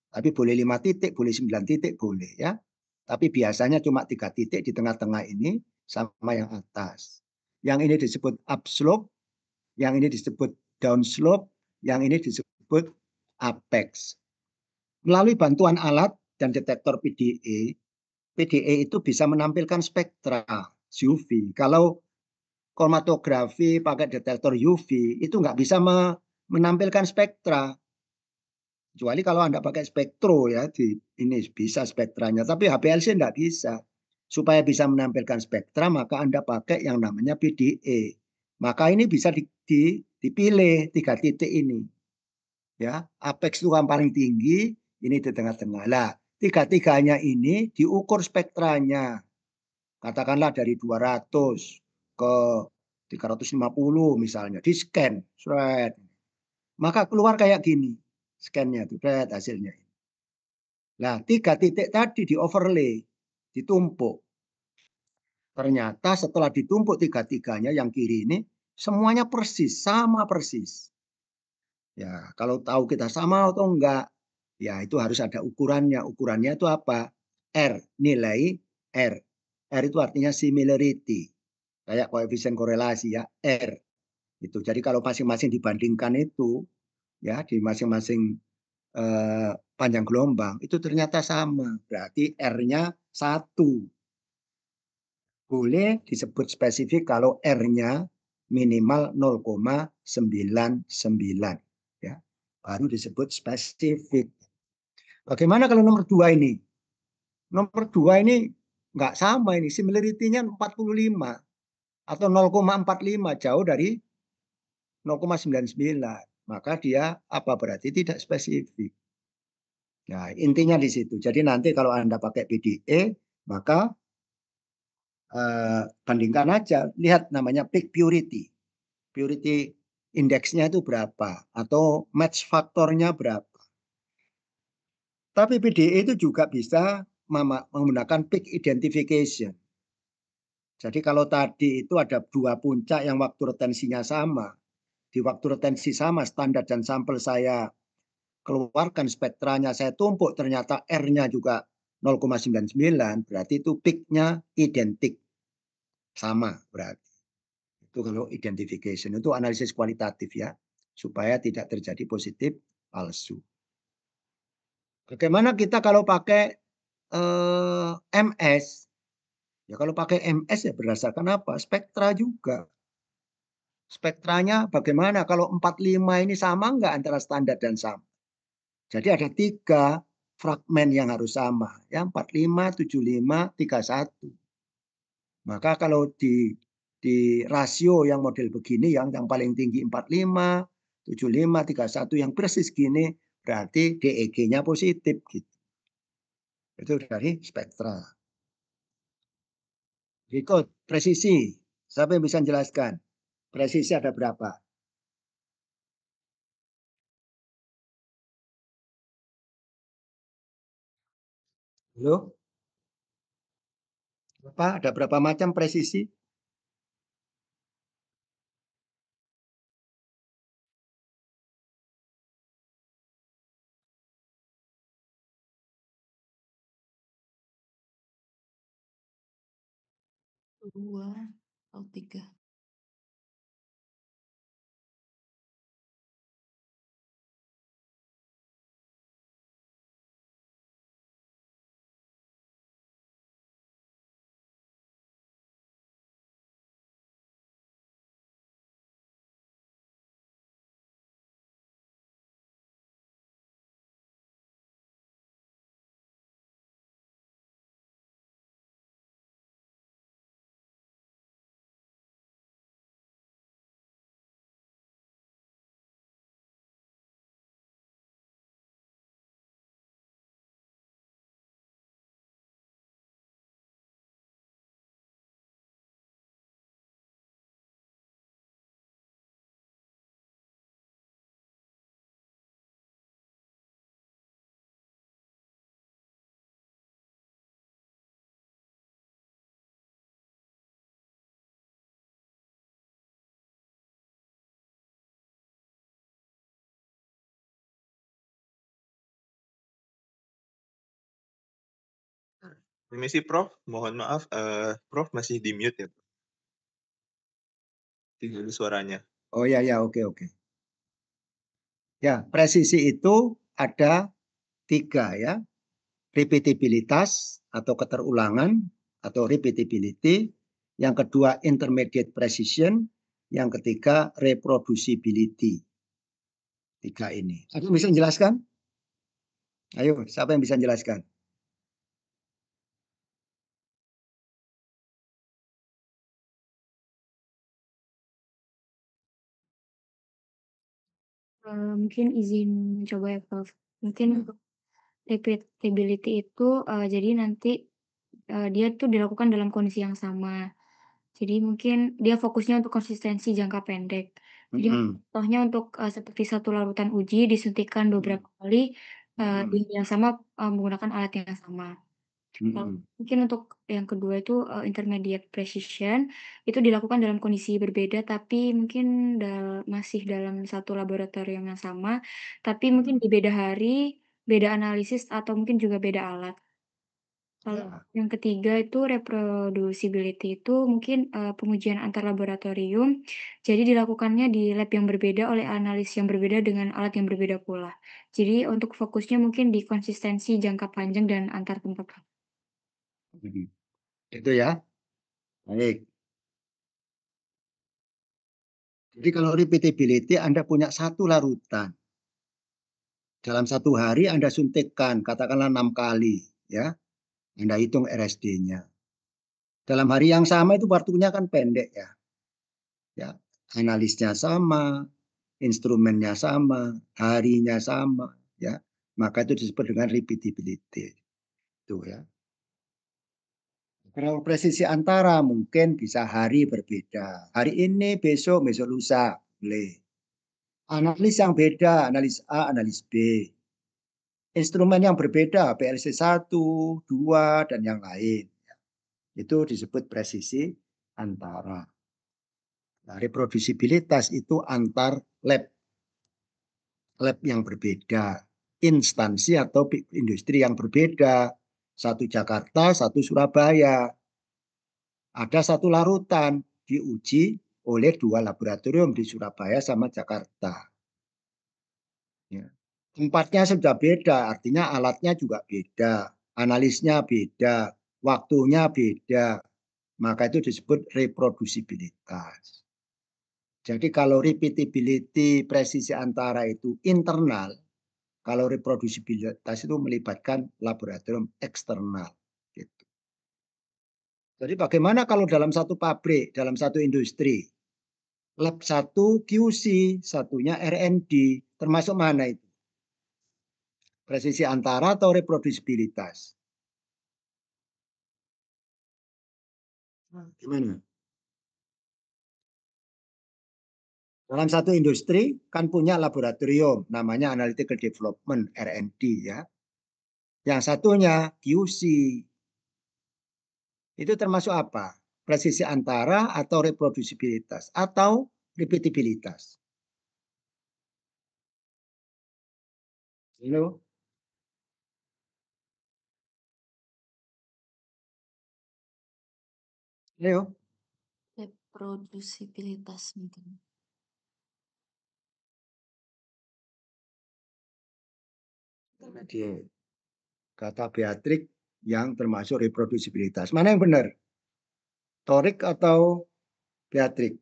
Tapi boleh 5 titik, boleh 9 titik, boleh ya. Tapi biasanya cuma 3 titik di tengah-tengah ini sama yang atas. Yang ini disebut upslope, yang ini disebut downslope, yang ini disebut apex. Melalui bantuan alat dan detektor PDE itu bisa menampilkan spektra UV. Kalau kromatografi pakai detektor UV itu nggak bisa menampilkan spektra. Kecuali kalau Anda pakai spektro ya, ini bisa spektranya. Tapi HPLC nggak bisa. Supaya bisa menampilkan spektra, maka Anda pakai yang namanya PDE. Maka ini bisa dipilih 3 titik ini. Ya, apex itu yang paling tinggi, ini di tengah-tengah. Lah, tiga-tiganya ini diukur spektranya. Katakanlah dari 200 ke 350 misalnya, di scan, shred. Maka keluar kayak gini, scan-nya itu, hasilnya. Nah, 3 titik tadi di overlay, ditumpuk. Ternyata setelah ditumpuk 3-tiganya yang kiri ini, semuanya persis, sama persis. Ya, kalau tahu kita sama atau enggak, ya itu harus ada ukurannya. Ukurannya itu apa? R, nilai R. R itu artinya similarity. Kayak koefisien korelasi ya, R. Itu. Jadi kalau masing-masing dibandingkan itu, ya di masing-masing panjang gelombang, itu ternyata sama. Berarti R-nya 1. Boleh disebut spesifik kalau R-nya minimal 0,99. Ya, baru disebut spesifik. Bagaimana kalau nomor 2 ini? Nomor 2 ini nggak sama ini, similarity-nya 45 atau 0,45, jauh dari 0,99. Maka dia apa berarti tidak spesifik. Nah, intinya di situ. Jadi nanti kalau Anda pakai PDE, maka bandingkan aja, lihat namanya peak purity. Purity indeksnya itu berapa atau match faktornya berapa. Tapi PDE itu juga bisa menggunakan peak identification. Jadi kalau tadi itu ada 2 puncak yang waktu retensinya sama, di waktu retensi sama standar dan sampel saya keluarkan spektranya, saya tumpuk ternyata R-nya juga 0,99, berarti itu peak-nya identik, sama berarti. Itu kalau identification, itu analisis kualitatif ya, supaya tidak terjadi positif palsu. Bagaimana kita kalau pakai MS? Ya kalau pakai MS ya berdasarkan apa? Spektra juga. Spektranya bagaimana? Kalau 45 ini sama enggak antara standar dan sampel? Jadi ada 3 fragmen yang harus sama, ya 45, 75, 31. Maka kalau di rasio yang model begini yang paling tinggi 45, 75, 31 yang persis gini berarti DEG-nya positif gitu. Itu dari spektra. Berikut presisi. Siapa yang bisa menjelaskan? Presisi ada berapa? Halo? Ada berapa macam presisi? Dua atau 3. Permisi Prof, mohon maaf, Prof masih di mute ya? Tidak ada suaranya. Oh ya, oke. Ya, presisi itu ada 3 ya. Repeatabilitas atau keterulangan atau repeatability. Yang kedua intermediate precision. Yang ketiga reproducibility. 3 ini. Ada yang bisa menjelaskan? Ayo, siapa yang bisa menjelaskan? Mungkin izin mencoba ya, Prof. Mungkin untuk repeatability itu, jadi nanti, dia tuh dilakukan dalam kondisi yang sama. Jadi mungkin dia fokusnya untuk konsistensi jangka pendek. Jadi contohnya untuk, seperti satu larutan uji disuntikan beberapa kali, di yang sama, menggunakan alat yang sama. Mungkin untuk yang kedua itu, intermediate precision, itu dilakukan dalam kondisi berbeda tapi mungkin masih dalam satu laboratorium yang sama, tapi mungkin di beda hari, beda analisis atau mungkin juga beda alat. Kalau yang ketiga itu reproducibility itu mungkin, pengujian antar laboratorium, jadi dilakukannya di lab yang berbeda oleh analis yang berbeda dengan alat yang berbeda pula. Jadi untuk fokusnya mungkin di konsistensi jangka panjang dan antar tempat. Itu ya. Baik. Jadi kalau repeatability Anda punya satu larutan. Dalam satu hari Anda suntikkan katakanlah 6 kali ya. Anda hitung RSD-nya. Dalam hari yang sama itu waktunya kan pendek ya. Ya, analisnya sama, instrumennya sama, harinya sama ya. Maka itu disebut dengan repeatability. Itu ya. Kalau presisi antara mungkin bisa hari berbeda. Hari ini, besok lusa. Boleh. Analis yang beda, analis A, analis B. Instrumen yang berbeda, PLC 1, 2, dan yang lain. Itu disebut presisi antara. Nah, reproducibilitas itu antar lab. Lab yang berbeda. Instansi atau industri yang berbeda. Satu Jakarta, satu Surabaya. Ada satu larutan diuji oleh 2 laboratorium di Surabaya sama Jakarta. Ya. Tempatnya sudah beda, artinya alatnya juga beda, analisnya beda, waktunya beda. Maka itu disebut reproducibilitas. Jadi kalau repeatability presisi antara itu internal, kalau reproducibilitas itu melibatkan laboratorium eksternal. Gitu. Jadi bagaimana kalau dalam satu pabrik, dalam satu industri, lab 1 QC, satunya R&D, termasuk mana itu? Presisi antara atau reproducibilitas? Gimana? Dalam satu industri kan punya laboratorium, namanya Analytical Development, R&D ya. Yang satunya QC. Itu termasuk apa? Presisi antara atau reproducibilitas atau repeatabilitas? Halo? Ayo. Reproducibilitas mungkin. Intermediate. Kata Beatrix yang termasuk reproducibilitas. Mana yang benar? Torik atau Beatrix?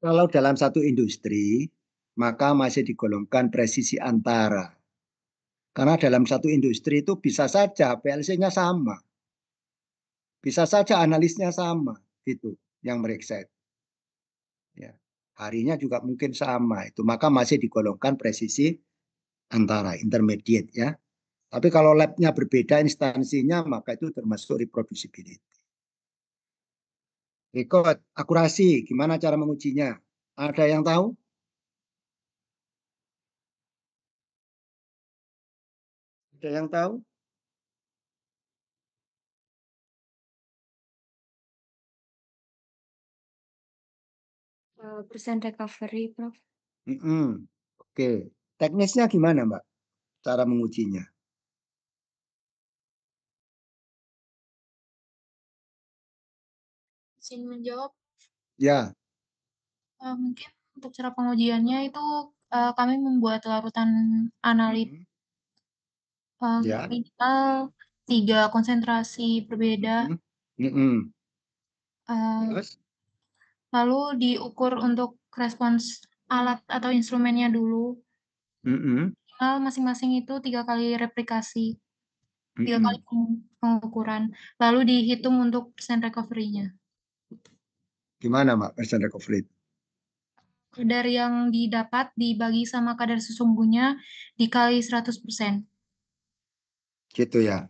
Kalau dalam satu industri, maka masih digolongkan presisi antara. Karena dalam satu industri itu bisa saja PLC-nya sama. Bisa saja analisnya sama. Itu yang mereka. Ya. Harinya juga mungkin sama. Itu maka masih digolongkan presisi antara, intermediate ya. Tapi kalau labnya berbeda instansinya, maka itu termasuk reproducibility. Record, akurasi, gimana cara mengujinya? Ada yang tahu? Ada yang tahu? Persen recovery, Prof. Oke, teknisnya gimana, Mbak? Cara mengujinya? Izin menjawab. Ya. Mungkin untuk cara pengujiannya itu kami membuat larutan analit Ya. minimal 3 konsentrasi berbeda. Terus? Lalu diukur untuk respons alat atau instrumennya dulu. Masing-masing itu 3 kali replikasi, 3 kali pengukuran. Lalu dihitung untuk persen recovery-nya. Gimana, Mbak, persen recovery? Kadar yang didapat dibagi sama kadar sesungguhnya dikali 100%. Gitu ya.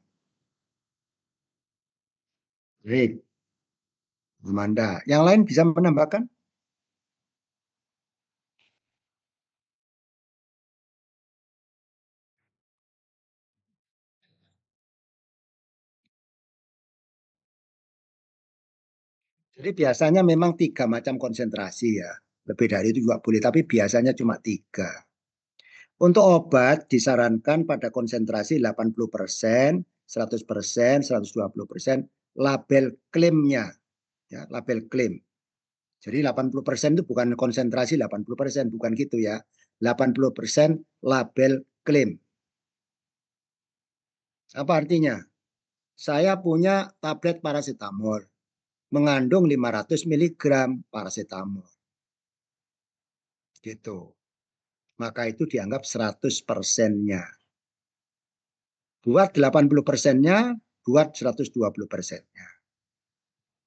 Baik. Amanda. Yang lain bisa menambahkan? Jadi biasanya memang 3 macam konsentrasi ya. Lebih dari itu juga boleh, tapi biasanya cuma 3. Untuk obat disarankan pada konsentrasi 80%, 100%, 120%, label klaimnya. Ya, label klaim. Jadi 80% itu bukan konsentrasi 80%, bukan gitu ya. 80% label klaim. Apa artinya? Saya punya tablet paracetamol mengandung 500 mg paracetamol. Gitu. Maka itu dianggap 100%-nya. Buat 80%-nya, buat 120%-nya.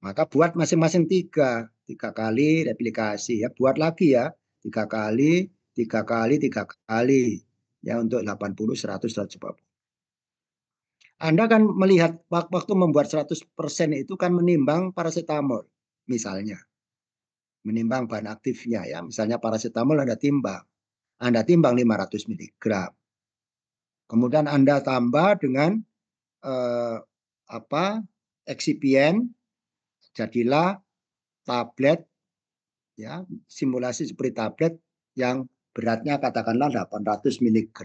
Maka buat masing-masing 3 kali replikasi ya. Buat lagi ya, 3 kali, 3 kali, 3 kali. Ya untuk 80, 100, 140. Anda kan melihat waktu membuat 100% itu kan menimbang paracetamol misalnya. Menimbang bahan aktifnya ya. Misalnya paracetamol Anda timbang. Anda timbang 500 mg. Kemudian Anda tambah dengan eksipien, jadilah tablet ya, simulasi seperti tablet yang beratnya katakanlah 800 mg.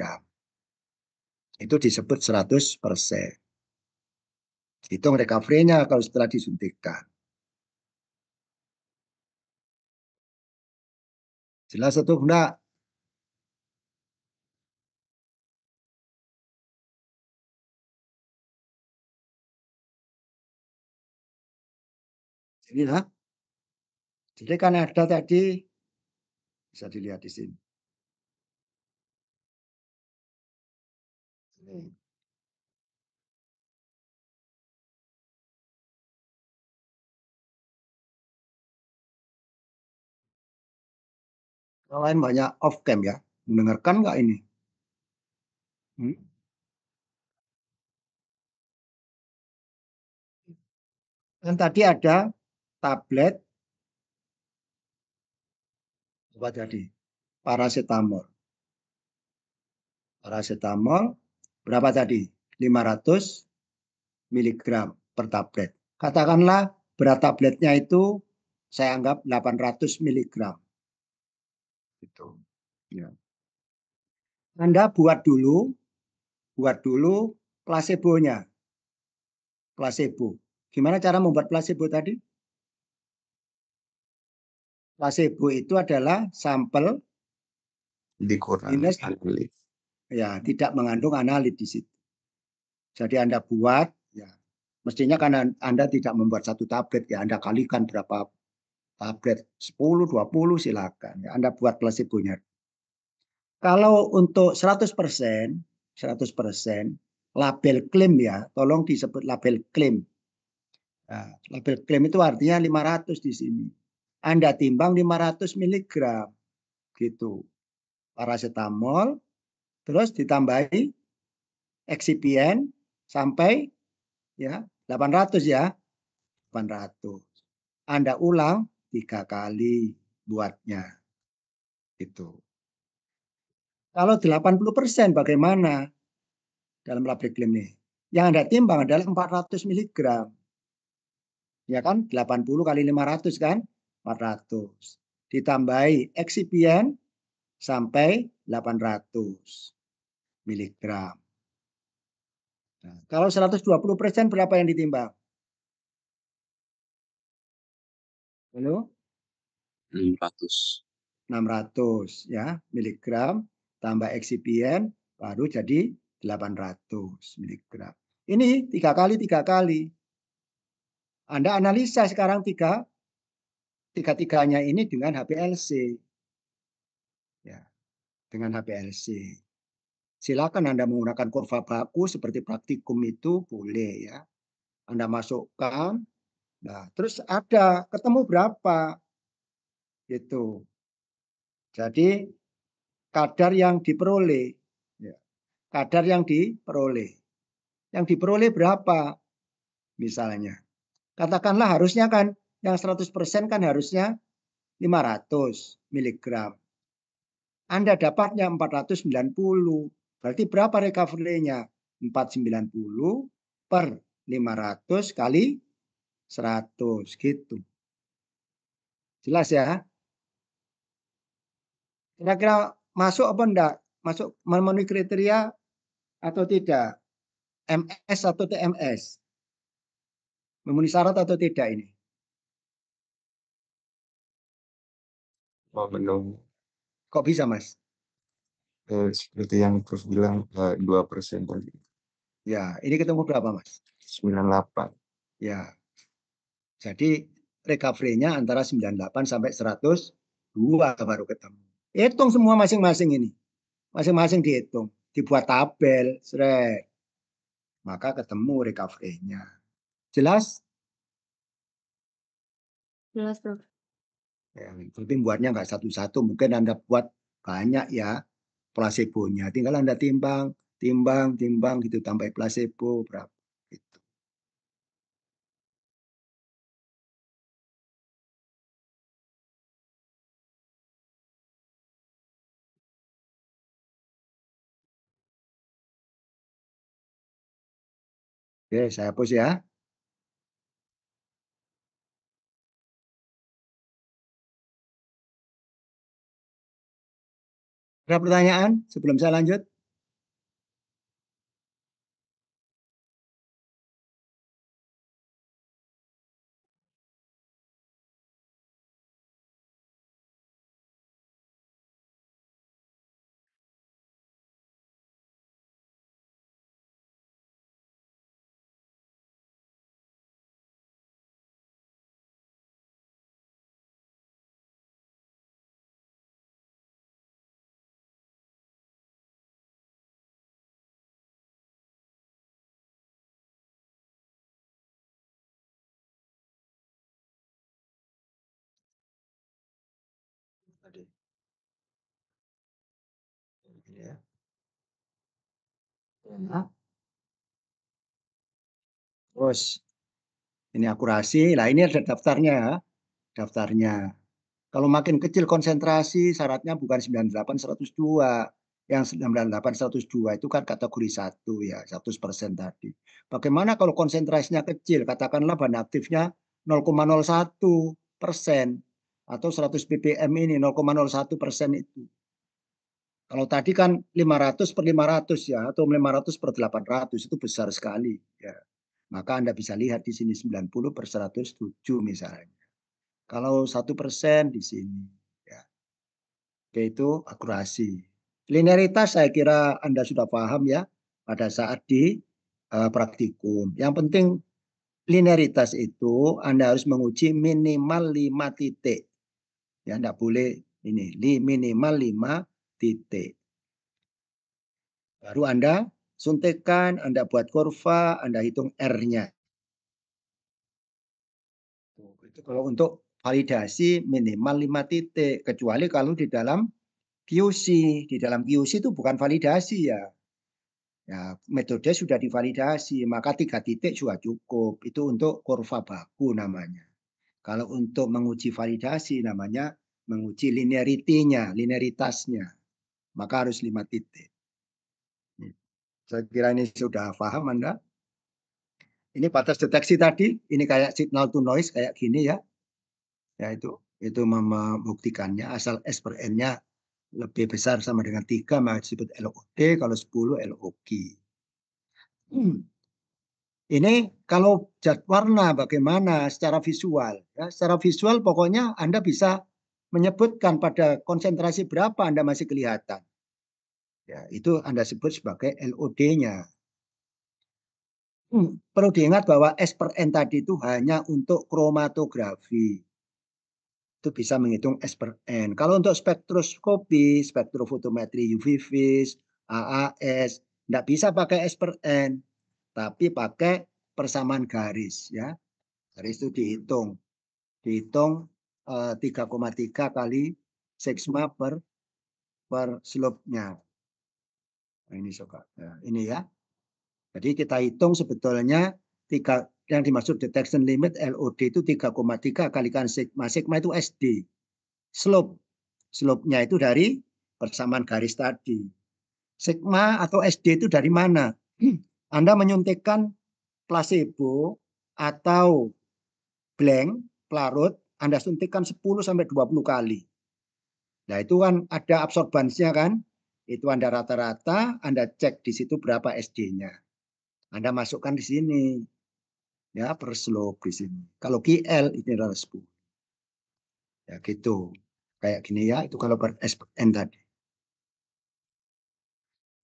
Itu disebut 100%. Hitung recovery-nya kalau setelah disuntikkan. Jelas atau enggak? Jadi kan ada tadi, bisa dilihat di sini. Yang lain banyak off cam ya. Mendengarkan nggak ini? Dan tadi ada tablet apa tadi? Paracetamol. Paracetamol berapa tadi? 500 mg per tablet. Katakanlah berat tabletnya itu saya anggap 800 mg. Gitu. Ya. Anda buat dulu placebo-nya. Placebo. Gimana cara membuat placebo tadi? Placebo itu adalah sampel dikurangi analit. Ya, tidak mengandung analit di situ. Jadi Anda buat, ya, mestinya kan Anda tidak membuat satu tablet ya, Anda kalikan berapa tablet, 10, 20 silakan. Ya, Anda buat placebo-nya. Kalau untuk 100%, label klaim ya, tolong disebut label klaim. Nah, label klaim itu artinya 500 di sini. Anda timbang 500 mg gitu. Paracetamol terus ditambahi eksipien sampai ya 800 ya. 800. Anda ulang 3 kali buatnya. Itu. Kalau 80% bagaimana dalam label klaim ini? Yang Anda timbang adalah 400 mg. Ya kan? 80 kali 500 kan? 400. Ditambahi eksipien sampai 800 miligram. Nah, kalau 120% berapa yang ditimbang? Halo? 600. 600 ya miligram tambah eksipien baru jadi 800 miligram. Ini 3 kali. Anda analisa sekarang tiga-tiganya ini dengan HPLC. Ya, dengan HPLC. Silakan Anda menggunakan kurva baku seperti praktikum itu boleh ya. Anda masukkan. Nah, terus ada ketemu berapa? Gitu. Jadi kadar yang diperoleh. Ya, kadar yang diperoleh. Yang diperoleh berapa? Misalnya. Katakanlah harusnya kan yang 100% kan harusnya 500 miligram. Anda dapatnya 490. Berarti berapa recovery-nya? 490 per 500 kali 100 gitu. Jelas ya? Kira-kira masuk apa enggak? Masuk memenuhi kriteria atau tidak? MS atau TMS? Memenuhi syarat atau tidak ini? Belum. Kok bisa, Mas? Seperti yang Prof bilang 2% tadi. Ya, ini ketemu berapa, Mas? 98. Ya. Jadi recovery-nya antara 98 sampai 102 baru ketemu. Hitung semua masing-masing ini. Masing-masing dihitung. Dibuat tabel. Seret. Maka ketemu recovery-nya. Jelas? Jelas, Prof. Ya, tapi buatnya nggak satu-satu. Mungkin Anda buat banyak ya placebo-nya. Tinggal Anda timbang gitu tambah placebo berapa. Gitu. Oke, saya hapus ya. Ada pertanyaan sebelum saya lanjut? Tadi. Ya. Ya. Terus ini akurasi. Nah, ini ada daftarnya ya. Daftarnya. Kalau makin kecil konsentrasi syaratnya bukan 98 102. Yang 98 102 itu kan kategori 1 ya, 100% tadi. Bagaimana kalau konsentrasinya kecil? Katakanlah bahan aktifnya 0,01% atau 100 ppm ini 0,01% itu. Kalau tadi kan 500 per 500 ya, atau 500 per 800 itu besar sekali ya. Maka Anda bisa lihat di sini 90 per 107 misalnya. Kalau 1% di sini ya. Oke, itu akurasi. Linearitas saya kira Anda sudah paham ya pada saat di praktikum. Yang penting linearitas itu Anda harus menguji minimal 5 titik. Ya, enggak boleh ini minimal 5 titik. Baru Anda suntikan, Anda buat kurva, Anda hitung R-nya. Itu kalau untuk validasi minimal 5 titik. Kecuali kalau di dalam QC. Di dalam QC itu bukan validasi ya. Ya, metode sudah divalidasi, maka 3 titik sudah cukup. Itu untuk kurva baku namanya. Kalau untuk menguji validasi namanya menguji linearitasnya. Maka harus 5 titik. Saya kira ini sudah paham Anda. Ini batas deteksi tadi, ini kayak signal to noise kayak gini ya. Ya itu membuktikannya asal S per N-nya lebih besar sama dengan 3 maka disebut LOD, kalau 10 LOG. Ini kalau zat warna bagaimana secara visual. Ya, secara visual pokoknya Anda bisa menyebutkan pada konsentrasi berapa Anda masih kelihatan. Ya, itu Anda sebut sebagai LOD-nya. Perlu diingat bahwa S per N tadi itu hanya untuk kromatografi. Itu bisa menghitung S per N. Kalau untuk spektroskopi, spektrofotometri UV vis, AAS, tidak bisa pakai S per N, tapi pakai persamaan garis. Ya, garis itu dihitung 3,3 kali sigma per slope-nya. Nah, ini suka. Nah, ini ya. Jadi kita hitung sebetulnya yang dimaksud detection limit LOD itu 3,3 kalikan sigma. Sigma itu SD. Slope-nya itu dari persamaan garis tadi. Sigma atau SD itu dari mana? Anda menyuntikkan placebo atau blank, pelarut, Anda suntikkan 10 sampai 20 kali. Nah, itu kan ada absorbansinya kan? Itu Anda rata-rata, Anda cek di situ berapa SD-nya. Anda masukkan di sini. Ya, per slope di sini. Kalau QL ini adalah 10. Ya, gitu. Kayak gini ya, itu kalau per SN tadi.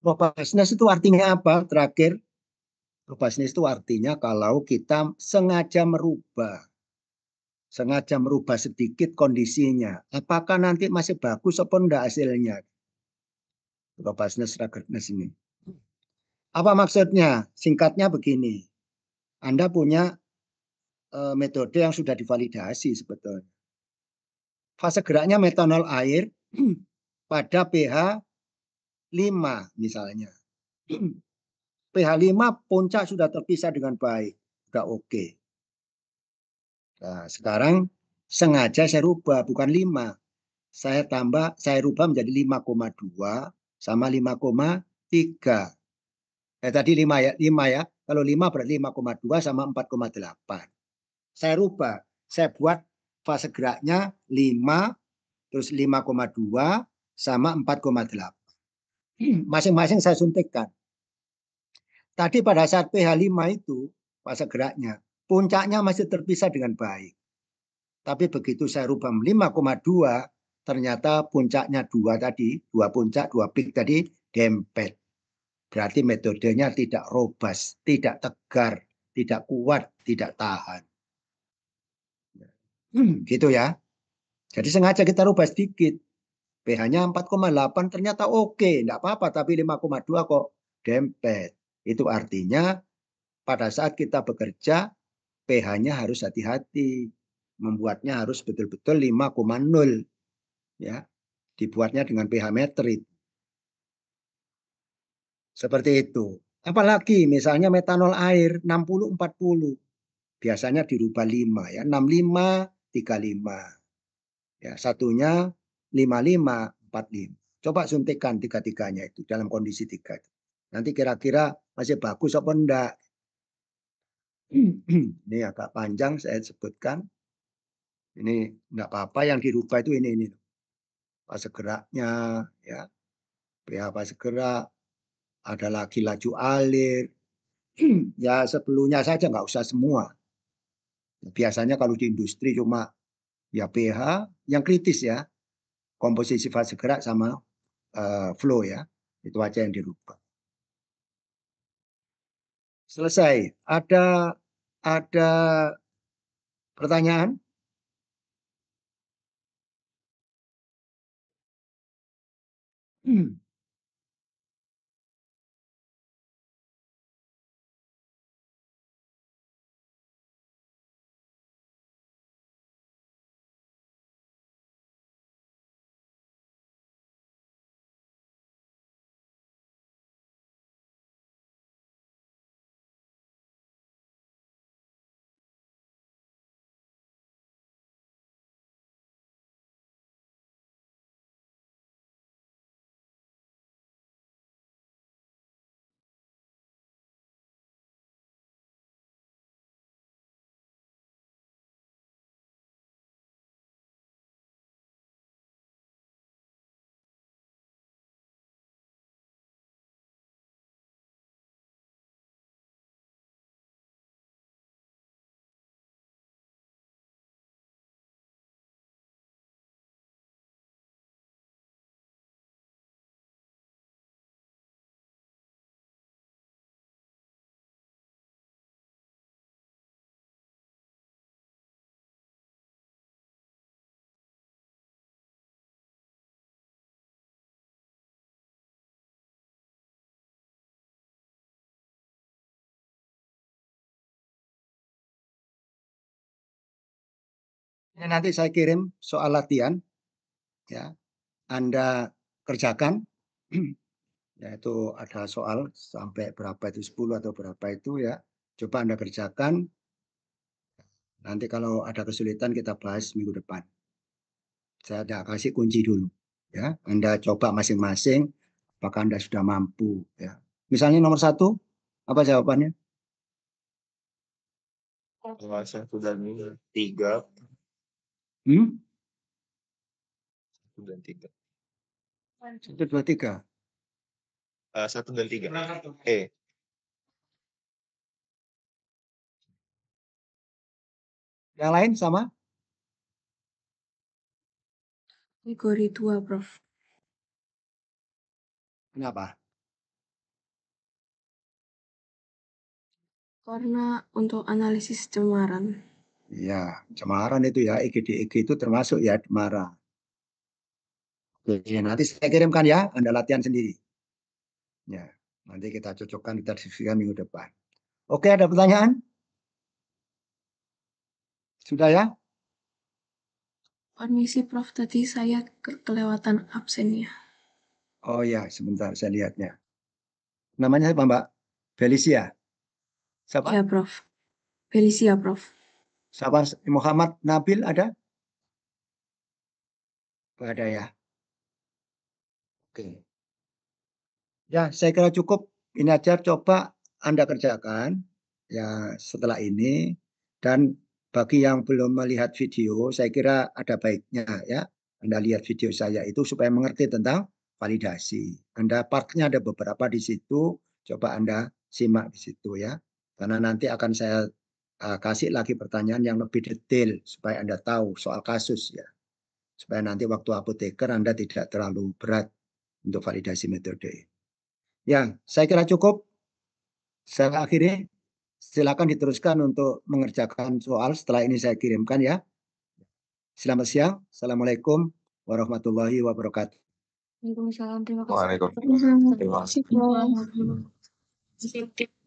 Robustness itu artinya apa? Terakhir, robustness itu artinya kalau kita sengaja merubah sedikit kondisinya. Apakah nanti masih bagus atau enggak hasilnya? Robustness, ruggedness ini. Apa maksudnya? Singkatnya begini. Anda punya metode yang sudah divalidasi sebetulnya. Fase geraknya metanol air pada pH 5 misalnya. pH 5 puncak sudah terpisah dengan baik. Sudah oke. Nah, sekarang sengaja saya rubah bukan 5. Saya rubah menjadi 5,2 sama 5,3. Tadi 5 ya, 5 ya. Kalau 5 berarti 5,2 sama 4,8. Saya rubah, saya buat fase geraknya 5 terus 5,2 sama 4,8. Masing-masing saya suntikkan. Tadi pada saat pH 5 itu fase geraknya, puncaknya masih terpisah dengan baik. Tapi begitu saya rubah 5,2, ternyata puncaknya 2 tadi, 2 puncak, 2 peak tadi dempet. Berarti metodenya tidak robust, tidak tegar, tidak kuat, tidak tahan. Gitu ya. Jadi sengaja kita rubah sedikit. pH-nya 4,8 ternyata oke, enggak apa-apa, tapi 5,2 kok dempet. Itu artinya pada saat kita bekerja pH-nya harus hati-hati. Membuatnya harus betul-betul 5,0 ya. Dibuatnya dengan pH metrik. Seperti itu. Apalagi misalnya metanol air 60-40. Biasanya dirubah 5 ya. 65-35. Ya, satunya 55-45. Coba suntikan tiga-tiganya itu dalam kondisi 3. Nanti kira-kira masih bagus apa enggak. Ini agak panjang saya sebutkan. Ini enggak apa-apa, yang dirubah itu ini. Fase geraknya ya. pH fase gerak, ada lagi laju alir. Ya sebelumnya saja nggak usah semua. Biasanya kalau di industri cuma ya pH yang kritis ya. Komposisi fase gerak sama flow ya. Itu aja yang dirubah. Selesai. Ada pertanyaan? Ini nanti saya kirim soal latihan, ya. Anda kerjakan, yaitu ada soal sampai berapa itu 10 atau berapa itu ya. Coba Anda kerjakan. Nanti kalau ada kesulitan kita bahas minggu depan. Saya ada kasih kunci dulu, ya. Anda coba masing-masing, apakah Anda sudah mampu, ya. Misalnya nomor 1, apa jawabannya? 1 dan 3. 1, 1 dan 3. 1, 2, 3. 1 dan 3. Yang lain sama? Kategori 2, Prof. Kenapa? Karena untuk analisis cemaran. Ya, cemaran itu ya, EGD itu termasuk ya cemaran. Oke, nanti saya kirimkan ya, Anda latihan sendiri. Ya, nanti kita cocokkan, kita diskusikan minggu depan. Oke, ada pertanyaan? Sudah ya? Permisi, Prof. Tadi saya kelewatan absennya. Oh ya, sebentar saya lihatnya. Namanya siapa, Mbak? Felicia? Siapa? Ya, Prof. Felicia, Prof. Siapa? Muhammad Nabil ada? Tidak ada ya? Oke. Ya, saya kira cukup. Ini aja coba Anda kerjakan ya setelah ini. Dan bagi yang belum melihat video, saya kira ada baiknya ya Anda lihat video saya itu supaya mengerti tentang validasi. Anda partnya ada beberapa di situ, coba Anda simak di situ ya. Karena nanti akan saya kasih lagi pertanyaan yang lebih detail supaya Anda tahu soal kasus ya. Supaya nanti waktu apoteker Anda tidak terlalu berat untuk validasi metode. Ya, saya kira cukup. Saya akhiri. Silakan diteruskan untuk mengerjakan soal setelah ini saya kirimkan ya. Selamat siang. Assalamualaikum warahmatullahi wabarakatuh. Waalaikumsalam. Terima kasih. Waalaikumsalam. Terima kasih. Terima kasih, Prof.